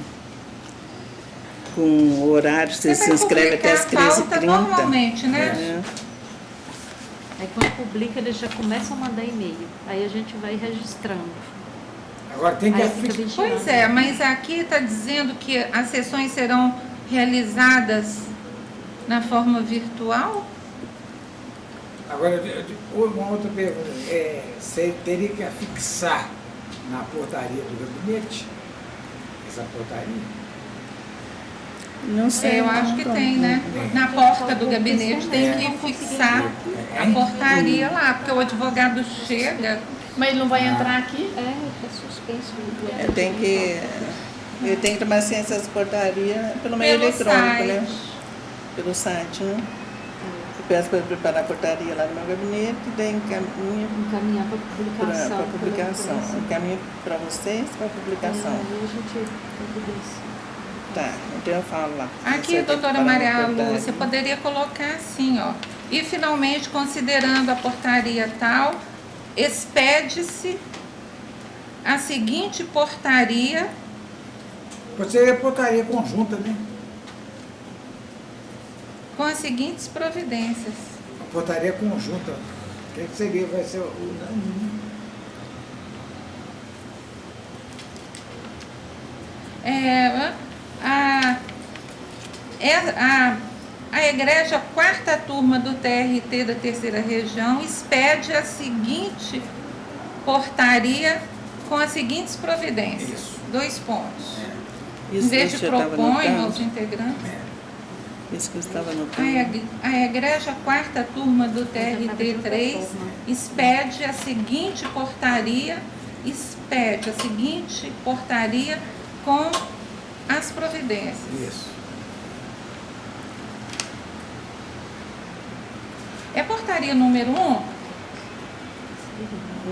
o horário, se Você se vai inscreve até as publicar a pauta 13h30. normalmente, né? É. Aí quando publica, eles já começam a mandar e-mail. Aí a gente vai registrando. Agora tem que Aí fica vigiando. Pois é, mas aqui está dizendo que as sessões serão realizadas na forma virtual? Agora, uma outra pergunta. Você teria que afixar na portaria do gabinete essa portaria? Não sei. Eu acho que tem, né? Na porta do gabinete tem que fixar a portaria lá, porque o advogado chega. Mas ele não vai entrar aqui? É, é suspenso. Ele tem que tomar ciência dessa portaria pelo meio Pelo eletrônico, né? site. Pelo site, né? Eu peço para ele preparar a portaria lá no meu gabinete e daí Encaminhar para publicação. para publicação. Encaminha para vocês para publicação. Aí a gente publica. Tá, então eu falo lá. Aqui, Você doutora preparar uma Maria portaria. Lúcia, poderia colocar assim, ó. E finalmente, considerando a portaria tal, expede-se a seguinte portaria. Pode ser portaria conjunta, né? Com as seguintes providências. A portaria conjunta. O que seria? Vai ser A Egrégia Quarta Turma do TRT da Terceira Região expede a seguinte portaria com as seguintes providências. Isso. 2 pontos. Isso Em vez que de eu estava propõe anotando. aos integrantes. Isso que eu estava anotando. A Egrégia Quarta Turma do TRT 3 expede a seguinte portaria com as providências. isso. É portaria número 1?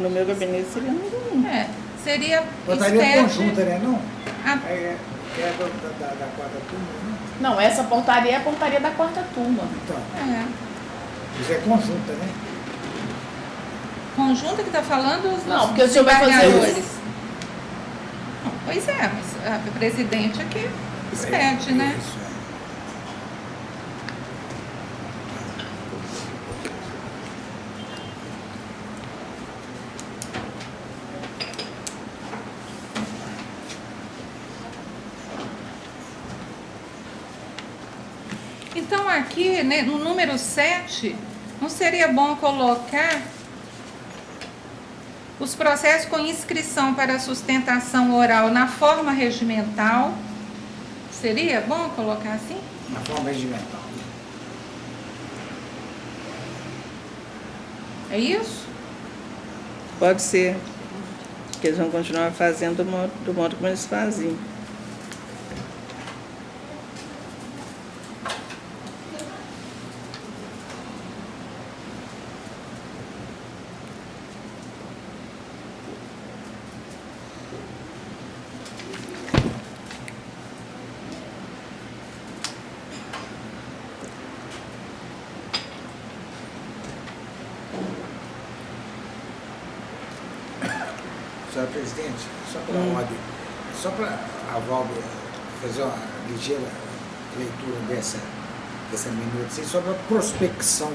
No meu gabinete seria número 1. Seria Portaria expede conjunta, né? Não? a- É da quarta turma, né? Não, essa portaria é a portaria da quarta turma. Então, é, isso é conjunta, né? conjunta que está falando os Não, porque o senhor vai fazer desembargadores. isso. Não, pois é, mas a presidente aqui expede, né? Isso, é. Então aqui, né, no número 7, não seria bom colocar os processos com inscrição para sustentação oral na forma regimental? Seria bom colocar assim? Na forma regimental. É isso? Pode ser. Que eles vão continuar fazendo do modo como eles faziam. Senhora presidente, só para ordem, só para a Valber fazer uma ligeira leitura dessa minuta, assim, sobre a prospecção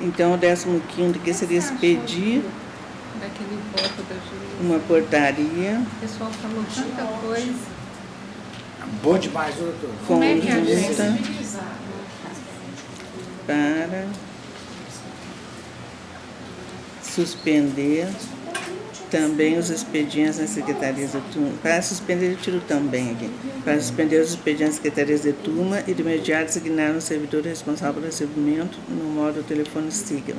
Então, o 15º que seria expedir Daquele voto da juíza. uma portaria O pessoal falou tanta coisa. Bom demais, doutor. Como é que é, conjunta para suspender também os expedientes nas secretarias de turma. Para suspender, eu tiro também aqui. Para suspender os expedientes nas secretarias de turma e de imediato designar um servidor responsável pelo recebimento no modo telefone signo.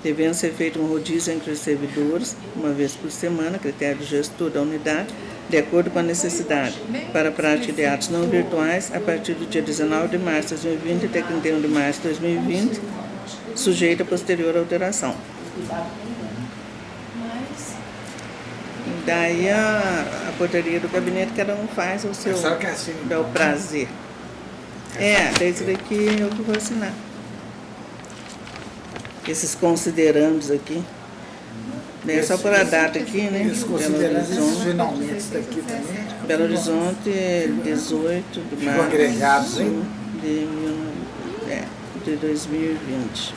Devendo ser feito um rodízio entre os servidores, uma vez por semana, critério do gestor da unidade, de acordo com a necessidade, para a prática de atos não virtuais, a partir do dia 19 de março de 2020 até 31 de março de 2020, sujeita a posterior alteração. Daí a portaria do gabinete, cada um faz o seu, Só que assim, dá o prazer. Daí isso daqui eu que vou assinar. esses considerandos aqui. É só por a data aqui, né? Eles considerando esses finalmente daqui também. Belo Horizonte, 18 de Ficam março agregados, hein? de 2020.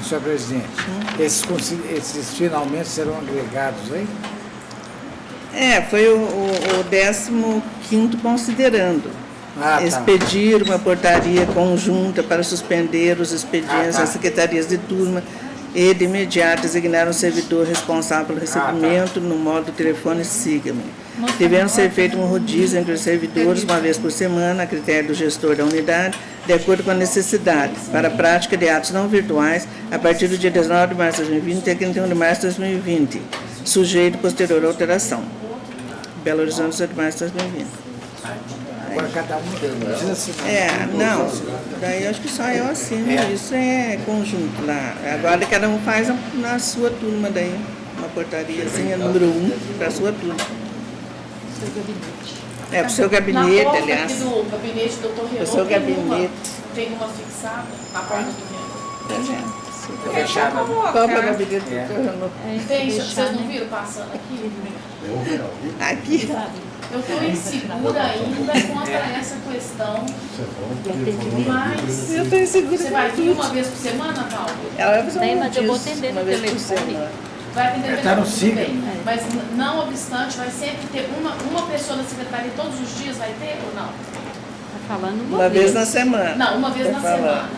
Senhor presidente, esses finalmente serão agregados aí? Foi o 15º considerando. Ah, tá. Expedir uma portaria conjunta para suspender os expedientes das secretarias de turma e, de imediato, designar um servidor responsável pelo recebimento no modo telefone Siga-me. Devendo ser feito um rodízio entre os servidores uma vez por semana, a critério do gestor da unidade, de acordo com a necessidade, para a prática de atos não virtuais, a partir do dia 19 de março de 2020 até 31 de março de 2020, sujeito posterior à alteração. Belo Horizonte, 18 de março de 2020. Agora cada um precisa assinar. Não, daí eu acho que só eu assino, isso é conjunto lá. Agora cada um faz na sua turma daí, uma portariazinha número 1 para a sua turma. Para o seu Na gabinete, porta aliás. aqui do gabinete do Dr. Renault, O seu gabinete. tem uma fixada na porta do Renault. Fechado. Qual é o gabinete do Dr. Renault? Tem, vocês não viram passando aqui? Aqui. Eu estou insegura ainda quanto a essa questão, mas Eu estou insegura. você vai vir uma vez por semana, Paulo? Ela vai fazer Tem, um mas eu vou rodízio atender uma no vez por telefone. semana. Vai atender Tá no tudo Siga. bem. Mas não obstante, vai sempre ter uma pessoa da secretaria todos os dias, vai ter ou não? Tá falando Uma vez na semana. Não, uma vez Tô na falando. semana.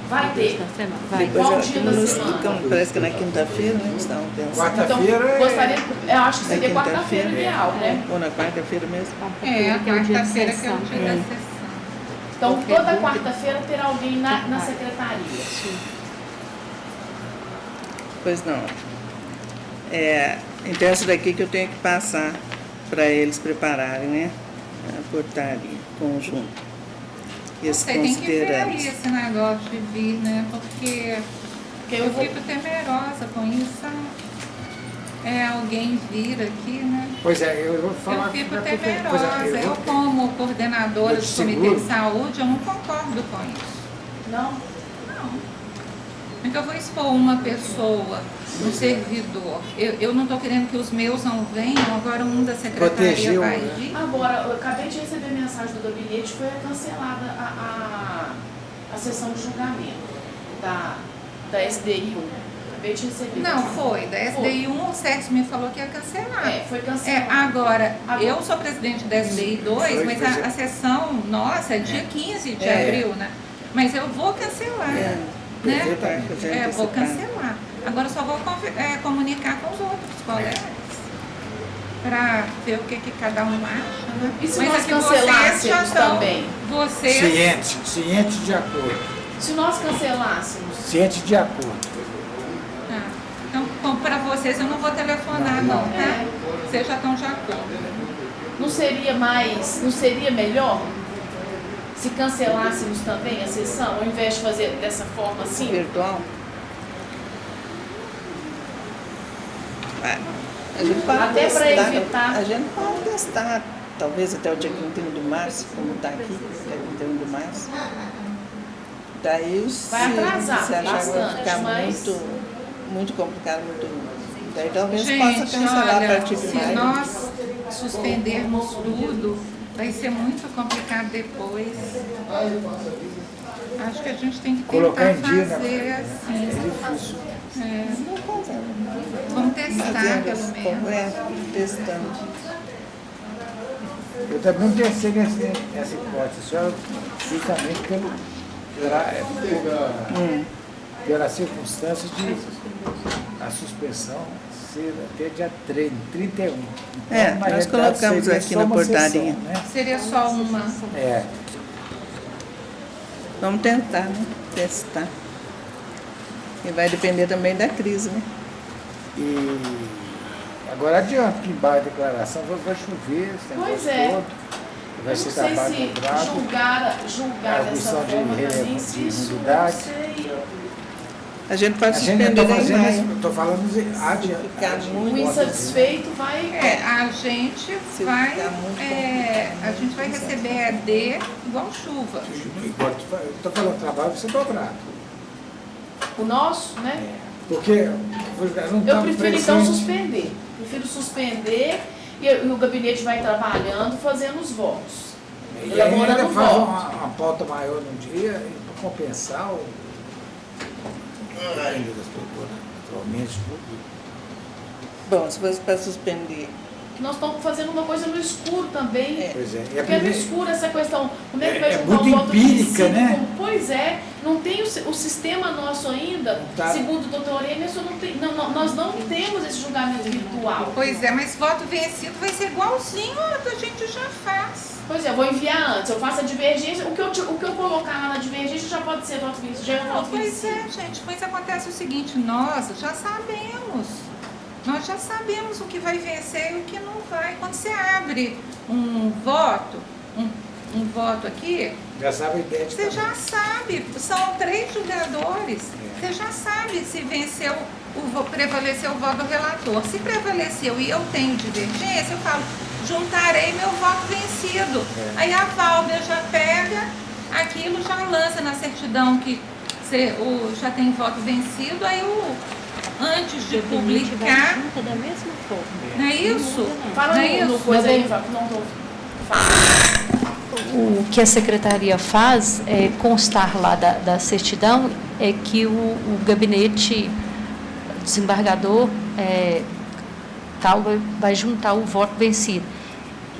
Vai ter. na semana. Vai. Depois Qual eu- dia da semana? parece que na quinta-feira, né? Eles estavam pensando. Então, Quarta-feira gostaria, eu acho que Na seria quarta-feira ideal, né? Ou na quarta-feira mesmo. É, a Que é o dia de quarta-feira que é sessão. o dia da sessão. Então, Qualquer toda dúvida. quarta-feira terá alguém na secretaria. Pois não. Então, essa daqui que eu tenho que passar para eles prepararem, né? A portaria conjunta. E esses Você tem que ver aí considerandos. esse negócio de vir, né? Porque Porque eu eu vou. fico temerosa com isso. Alguém vir aqui, né? Pois é, eu vou falar Eu fico pra prefeitura. Pois temerosa. é, Eu, como coordenadora eu do te Comitê seguro. de Saúde, eu não concordo com isso. Não? Não. Então eu vou expor uma pessoa, um servidor. Eu não estou querendo que os meus não venham, agora um da secretaria Protegeu, vai né? vir. Agora, eu acabei de receber mensagem do gabinete, foi cancelada a sessão de julgamento da SDI 1. Acabei de receber. Não, foi. Da SDI1, o Sérgio me falou que ia cancelar. Foi cancelada. Agora, eu sou presidente da SDI2, mas a sessão nossa é dia 15 de abril, né? Mas eu vou cancelar, né? Perfeitamente. Vou cancelar. Agora eu só vou comunicar com os outros colegas para ver o que cada um acha, né? E se mas nós aqui vocês cancelássemos já estão, também? Vocês... Ciente de acordo. Se nós cancelássemos, Ciente de acordo. Então, para vocês eu não vou telefonar não, tá? Vocês já estão de acordo. não seria melhor se cancelássemos também a sessão, ao invés de fazer dessa forma assim? Virtual? A gente pode Até pra testar, evitar. A gente pode testar, talvez até o dia 31 de março, como está aqui, até 31 de março. Daí Vai atrasar se achar que vai bastante, ficar mas- muito complicado, daí talvez possa Gente, cancelar a olha, partir de se maio. nós suspendermos tudo, vai ser muito complicado depois. Acho que a gente tem que Colocar tentar em dia, né? fazer assim. Difícil. Vamos testar pelo menos. Testando. Eu também pensei nessa hipótese, só justamente pela circunstância de a suspensão ser até dia 31. Então, na Nós realidade, colocamos seria aqui só na uma portaria. sessão, né? Seria só uma. Vamos tentar, né? Testar. E vai depender também da crise, né? E agora adianta que embaixo da declaração vai chover, esse Pois negócio é. todo. Vai Eu ser não sei trabalho se dobrado. julgar dessa Arguição de forma também, se de isso nulidade. não sei. A gente pode A gente suspender está daí fazendo, mais. estou falando de Ficar muito O insatisfeito vai. A gente Se vai, ficar muito a gente vai receber ED igual chuva. Igual eu estou falando trabalho, você dobrado. O nosso, né? Porque não Eu prefiro então suspender. Prefiro suspender e o gabinete vai trabalhando, fazendo os votos. E aí ainda Elaborando faz votos. uma pauta maior no dia para compensar o depende das pessoas, naturalmente, tudo. Bom, se fosse para suspender. Nós estamos fazendo uma coisa no escuro também. Pois é. E a Porque no primeira- escuro essa questão, como é que vai É juntar muito o voto empírica, vencido né? Pois é, não tem o sistema nosso ainda, Tá. segundo o doutor Emerson, nós não temos esse julgamento virtual. Pois é, mas voto vencido vai ser igualzinho ao que a gente já faz. Pois é, eu vou enviar antes, eu faço a divergência, o que eu colocar lá na divergência já pode ser voto vencido, já é voto Pois vencido. é, gente, mas acontece o seguinte, nós já sabemos o que vai vencer e o que não vai. Quando você abre um voto, um voto aqui, Já sabe a ideia de você cada um. já sabe, são 3 julgadores, você já sabe se venceu, prevaleceu o voto do relator. Se prevaleceu e eu tenho divergência, eu falo, juntarei meu voto vencido. Aí a Valber já pega aquilo, já lança na certidão que já tem voto vencido, aí antes de publicar, Junta da mesma forma. não é isso? Fala Não é no isso? coisa aí, não tô. O que a secretaria faz é constar lá da certidão é que o gabinete desembargador tal vai juntar o voto vencido.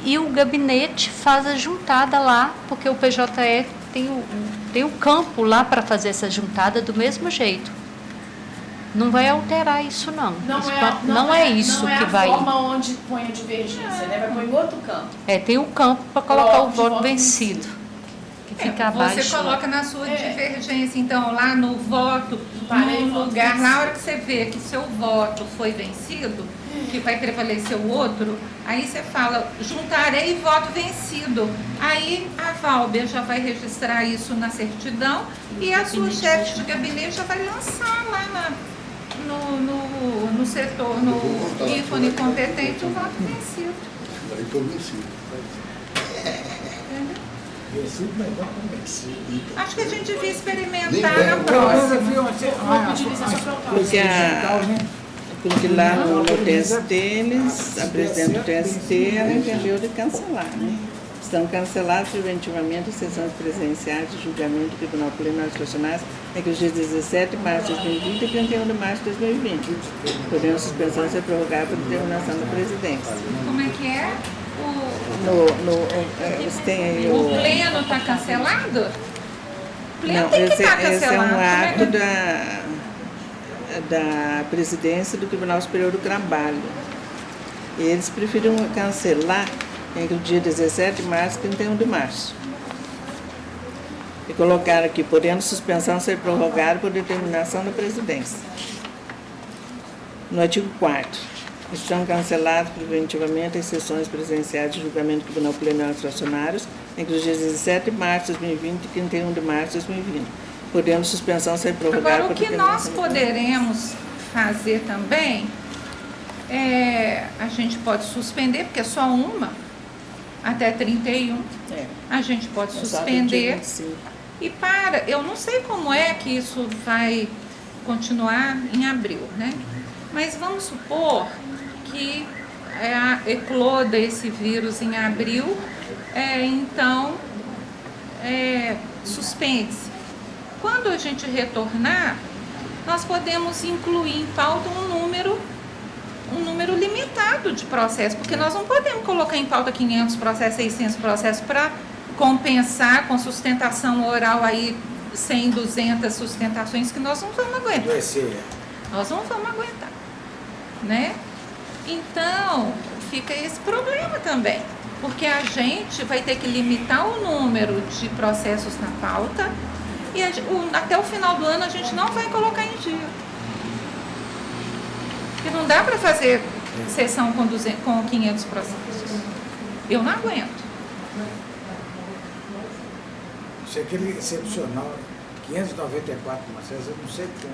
E o gabinete faz a juntada lá, porque o PJE tem o campo lá para fazer essa juntada do mesmo jeito. Não vai alterar isso, não. Não é isso que vai. Não é a forma onde põe a divergência, né? Vai pôr em outro campo. Tem o campo para colocar o Bloco de voto voto vencido. Que fica abaixo. Você coloca na sua divergência, então, lá no voto, Parei, no voto lugar, vencido. na hora que você vê que seu voto foi vencido, que vai prevalecer o outro, aí você fala, juntarei voto vencido. Aí a Valber já vai registrar isso na certidão e a sua chefe de gabinete já vai lançar lá no setor, no ícone competente, o voto vencido. Aí estou vencido. Vencido, mas não convencido. Acho que a gente devia Nem experimentar bem, na não. próxima. Porque lá no TST, a presidente do TST, ela entendeu de cancelar, né? Estão canceladas preventivamente as sessões presenciais de julgamento do Tribunal Plenário Nacional entre os dias 17 de março de 2020 e 31 de março de 2020, podendo a suspensão ser prorrogada por determinação da presidência. Como é que é? Você tem aí O pleno está cancelado? O pleno Não, tem que esse estar é cancelado. um Como é que- ato da presidência do Tribunal Superior do Trabalho. E eles preferiram cancelar entre o dia 17 de março e 31 de março. E colocaram aqui, podendo suspensão ser prorrogada por determinação da presidência. No artigo 4º, estão canceladas preventivamente as sessões presenciais de julgamento do Tribunal Plenário dos Funcionários entre os dias 17 de março de 2020 e 31 de março de 2020, podendo suspensão ser prorrogada Agora, por o que nós determinação da poderemos fazer também a gente pode suspender, porque é só uma, até 31, É. a gente pode É só suspender. 25. E eu não sei como é que isso vai continuar em abril, né? Mas vamos supor que ecloda esse vírus em abril, então suspende-se. Quando a gente retornar, nós podemos incluir em pauta um número limitado de processos, porque nós não podemos colocar em pauta 500 processos, 600 processos para compensar com sustentação oral aí 100, 200 sustentações que nós não vamos aguentar. Adoecer. Nós não vamos aguentar, né? Então, fica esse problema também, porque a gente vai ter que limitar o número de processos na pauta e até o final do ano a gente não vai colocar em dia. Porque não dá para fazer sessão com 500 processos. Eu não aguento. Isso é aquele excepcional 594 processos, eu não sei como.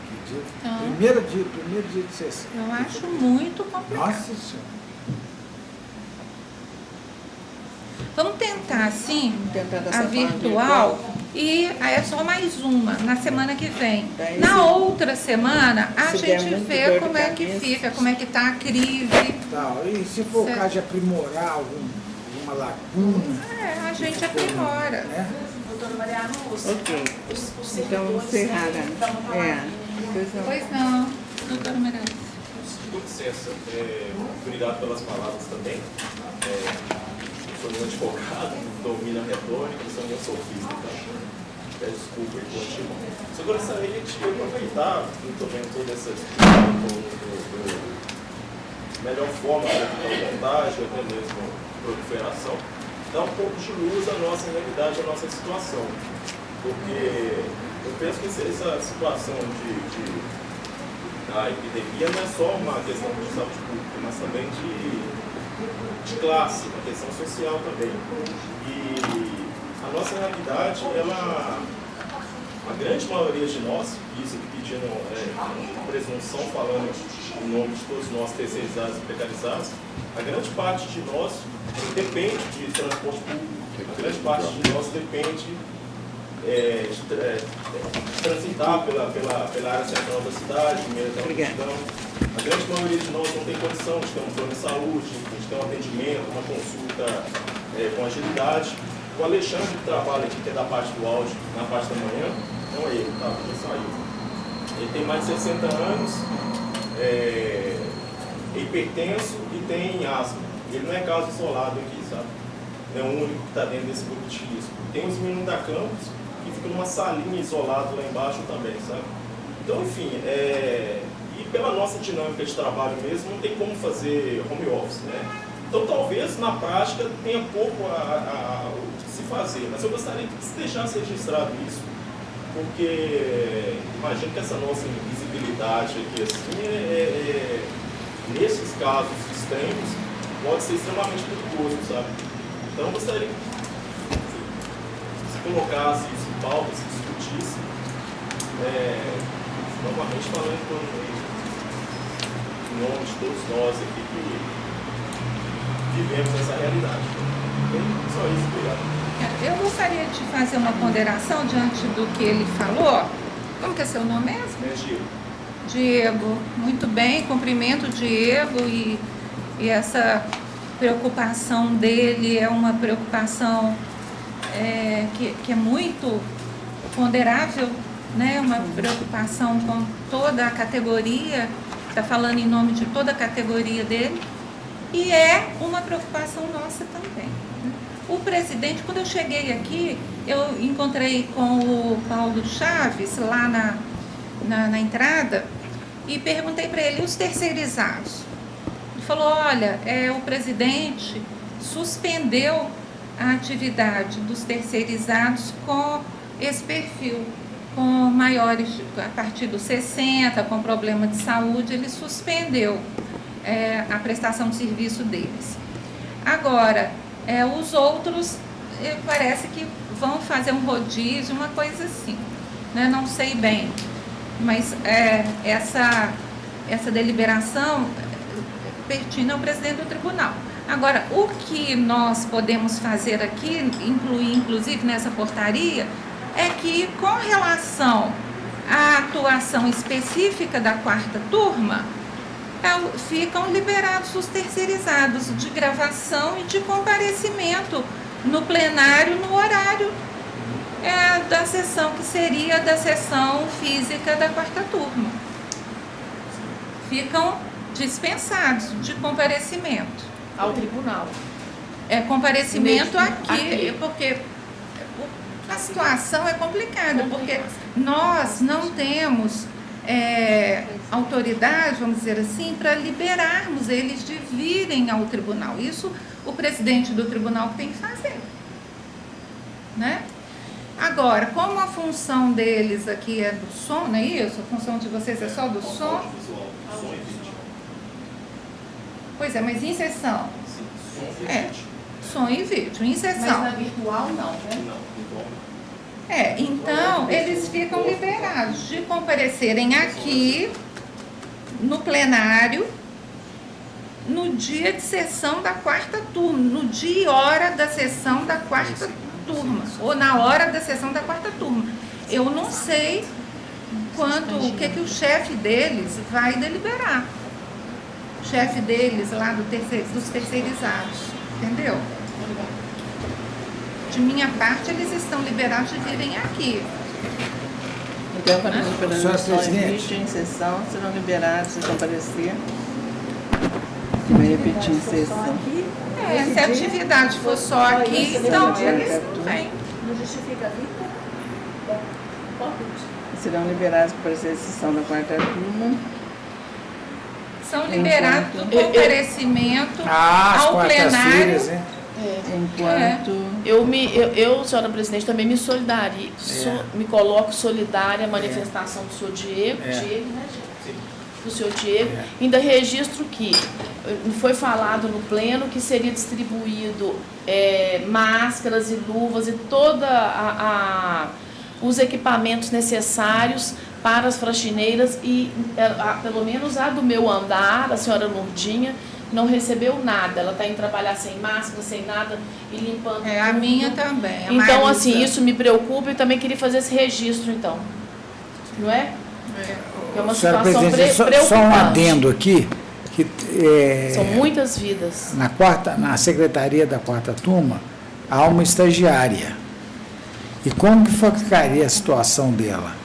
Que dia? Então. Primeiro dia de sessão. Eu acho muito complicado. Nossa Senhora. Vamos tentar, assim, Tentar dessa a forma virtual. E aí é só mais uma, na semana que vem. Daí, Na se- outra semana, a se der gente muito vê dor de como é que cabeça. fica, como é que tá a crise. Tal. E se for o Certo. caso de aprimorar alguma lacuna, A gente aprimora. né? Doutora Maria Lúcia, Ok. os Então, servidores encerrar. estão falando. Pois não, doutora Maria. Com licença, obrigado pelas palavras também. Sou um advogado, domino a retórica, sou um sofista, então peço desculpa aí por antemão. Só gostaria de aproveitar, muito bem, toda essa discussão melhor forma para evitar contágio, até mesmo proliferação, dá um pouco de luz à nossa realidade, à nossa situação. Porque eu penso que essa situação da epidemia não é só uma questão de saúde pública, mas também de classe, uma questão social também. E a nossa realidade, a grande maioria de nós, isso aqui pedindo presunção, falando em nome de todos nós terceirizados e precarizados, a grande parte de nós depende de transporte público, a grande parte de nós depende de transitar pela área central da cidade, no meio da multidão. A grande maioria de nós não tem condição de ter um plano de saúde, de ter um atendimento, uma consulta com agilidade. O Alexandre, que trabalha aqui, que é da parte do áudio, na parte da manhã, não é ele, tá? Já saiu. Ele tem mais de 60 anos, é hipertenso e tem asma. Ele não é caso isolado aqui, sabe? É o único que está dentro desse grupo de risco. Tem os meninos da campus, que ficam numa salinha isolado lá embaixo também, sabe? Então, enfim, e pela nossa dinâmica de trabalho mesmo, não tem como fazer home office, né? Então, talvez, na prática, tenha pouco a se fazer, mas eu gostaria que se deixasse registrado isso, porque imagino que essa nossa invisibilidade aqui, assim, nesses casos extremos, pode ser extremamente perigoso, sabe? Então, eu gostaria que se colocasse isso em pauta, se discutisse, novamente falando em nome de todos nós aqui que vivemos essa realidade. Só isso, obrigado. Eu gostaria de fazer uma ponderação diante do que ele falou. Como que é seu nome mesmo? Gil. Diego, muito bem, cumprimento o Diego e essa preocupação dele é uma preocupação que é muito ponderável, né? Uma preocupação com toda a categoria, está falando em nome de toda a categoria dele, e é uma preocupação nossa também. O presidente, quando eu cheguei aqui, eu encontrei com o Paulo Chaves lá na entrada e perguntei para ele, os terceirizados? Ele falou, olha, o presidente suspendeu a atividade dos terceirizados com esse perfil, com maiores, a partir dos 60, com problema de saúde, ele suspendeu a prestação de serviço deles. Agora, os outros parece que vão fazer um rodízio, uma coisa assim, né? Não sei bem, mas essa deliberação pertine ao presidente do tribunal. Agora, o que nós podemos fazer aqui, incluir inclusive nessa portaria, é que com relação à atuação específica da quarta turma, ficam liberados os terceirizados de gravação e de comparecimento no plenário no horário da sessão, que seria da sessão física da quarta turma. Ficam dispensados de comparecimento. Ao tribunal. Comparecimento aqui, Aqui. porque a situação é complicada, porque nós não temos autoridade, vamos dizer assim, para liberarmos eles de virem ao tribunal. Isso o presidente do tribunal tem que fazer, né? Agora, como a função deles aqui é do som, não é isso? A função de vocês é só do som? Audiovisual, som e vídeo. Pois é, mas em sessão? Sim, som e vídeo. Som e vídeo, em Mas sessão. na virtual não, né? Não, igual. Então, eles ficam liberados de comparecerem aqui no plenário no dia de sessão da quarta turma, no dia e hora da sessão da quarta turma, ou na hora da sessão da quarta turma. Eu não sei o que o chefe deles vai deliberar. O chefe deles lá dos terceirizados, entendeu? De minha parte, eles estão liberados de virem aqui. Então, quando a Senhora sessão presidente. existe em sessão, serão liberados se comparecer. Vai repetir em sessão. Se a atividade for só aqui, então eles não vêm. Não justifica a vida? Serão liberados para comparecer à sessão da quarta turma. São liberados do comparecimento Às ao plenário. quartas-feiras, né? Enquanto Eu, senhora presidente, também me solidario, me coloco solidária à manifestação do senhor Diego, Diego, né, gente? Do senhor Diego. Ainda registro que foi falado no pleno que seria distribuído máscaras e luvas e os equipamentos necessários para as faxineiras e pelo menos a do meu andar, a senhora Lourdinha, não recebeu nada. Ela está indo trabalhar sem máscara, sem nada e limpando A tudo. minha também. a Então, Marisa. assim, isso me preocupa e também queria fazer esse registro, então. Não é? É uma Senhora situação presidente, preocupante. só um adendo aqui, que São muitas vidas. na secretaria da quarta turma há uma estagiária. E como que ficaria a situação dela?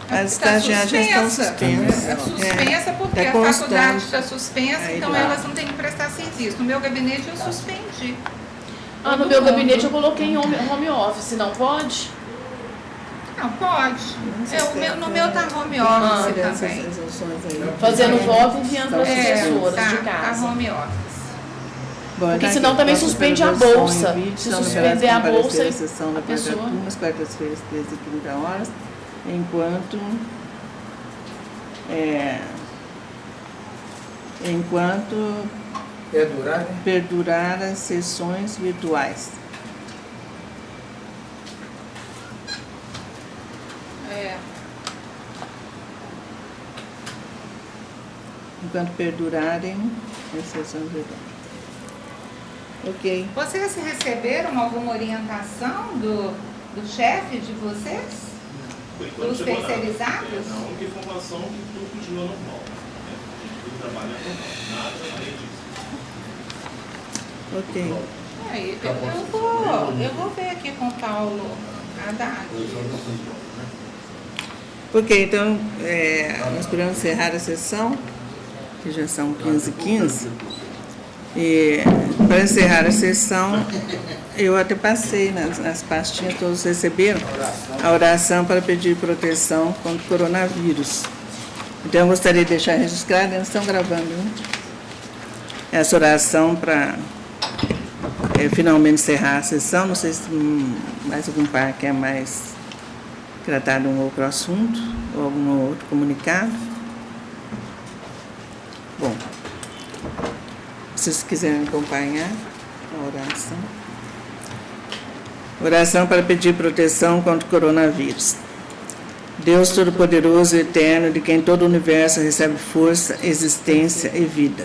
as estagiárias já estão suspensas. Está suspensa porque Tá a constante. faculdade está suspensa, Aí então lá. elas não têm que prestar serviço. No meu gabinete eu suspendi. No Todo meu mundo. gabinete eu coloquei em home office, não pode? Não, pode. No meu está home Ah, office essas também. resoluções aí. Fazendo voto e enviando para as assessoras tá, de tá casa. home office. Bom, Porque tá senão aqui, também posso suspende a pela bolsa. versão em vídeo, Se são suspender liberados a comparecer bolsa, à sessão da a quarta pessoa- turma, às quartas-feiras, 13h30, enquanto perdurar as sessões virtuais. Enquanto perdurarem as sessões virtuais. Ok. Vocês receberam alguma orientação do chefe de vocês? Por enquanto Dos chegou nada. terceirizados? A única informação é que tudo continua normal. Né? Tudo trabalha normal. Nada além disso. Ok. Aí, eu vou ver aqui com o Paulo Haddad. Ok, então nós podemos encerrar a sessão, que já são 15h15. E para encerrar a sessão, eu até passei nas pastinhas, todos receberam a oração para pedir proteção contra o coronavírus. Então eu gostaria de deixar registrado, eles estão gravando, né? Essa oração para finalmente encerrar a sessão. Não sei se mais algum par quer mais tratar de um outro assunto ou algum outro comunicado. Bom, se vocês quiserem acompanhar a oração. Oração para pedir proteção contra o coronavírus. Deus Todo-Poderoso e Eterno, de quem todo o universo recebe força, existência e vida.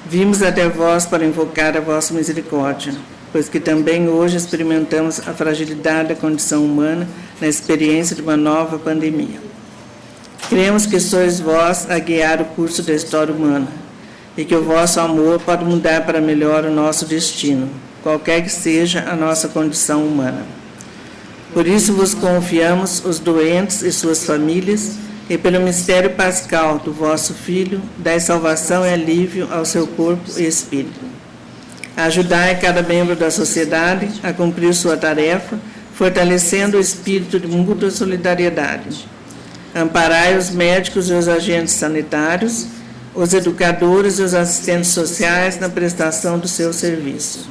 Vimos até vós para invocar a vossa misericórdia, pois que também hoje experimentamos a fragilidade da condição humana na experiência de uma nova pandemia. Cremos que sois vós a guiar o curso da história humana e que o vosso amor pode mudar para melhor o nosso destino, qualquer que seja a nossa condição humana. Por isso vos confiamos os doentes e suas famílias, e pelo mistério pascal do vosso Filho, dai salvação e alívio ao seu corpo e espírito. Ajudai cada membro da sociedade a cumprir sua tarefa, fortalecendo o espírito de mútua solidariedade. Amparai os médicos e os agentes sanitários, os educadores e os assistentes sociais na prestação do seu serviço.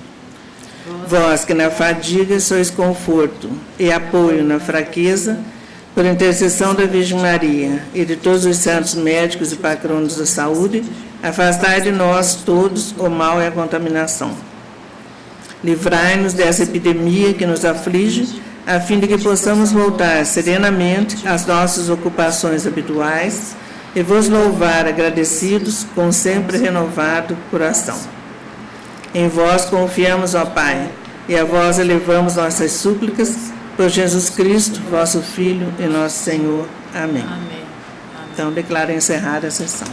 Vós que na fadiga sois conforto e apoio na fraqueza, por intercessão da Virgem Maria e de todos os santos médicos e patronos da saúde, afastai de nós todos o mal e a contaminação. Livrai-nos dessa epidemia que nos aflige, a fim de que possamos voltar serenamente às nossas ocupações habituais e vos louvar agradecidos com sempre renovado coração. Em vós confiamos, ó Pai, e a vós elevamos nossas súplicas, por Jesus Cristo, vosso Filho e nosso Senhor. Amém. Amém. Então, declaro encerrada a sessão.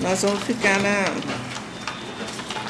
Nós vamos ficar na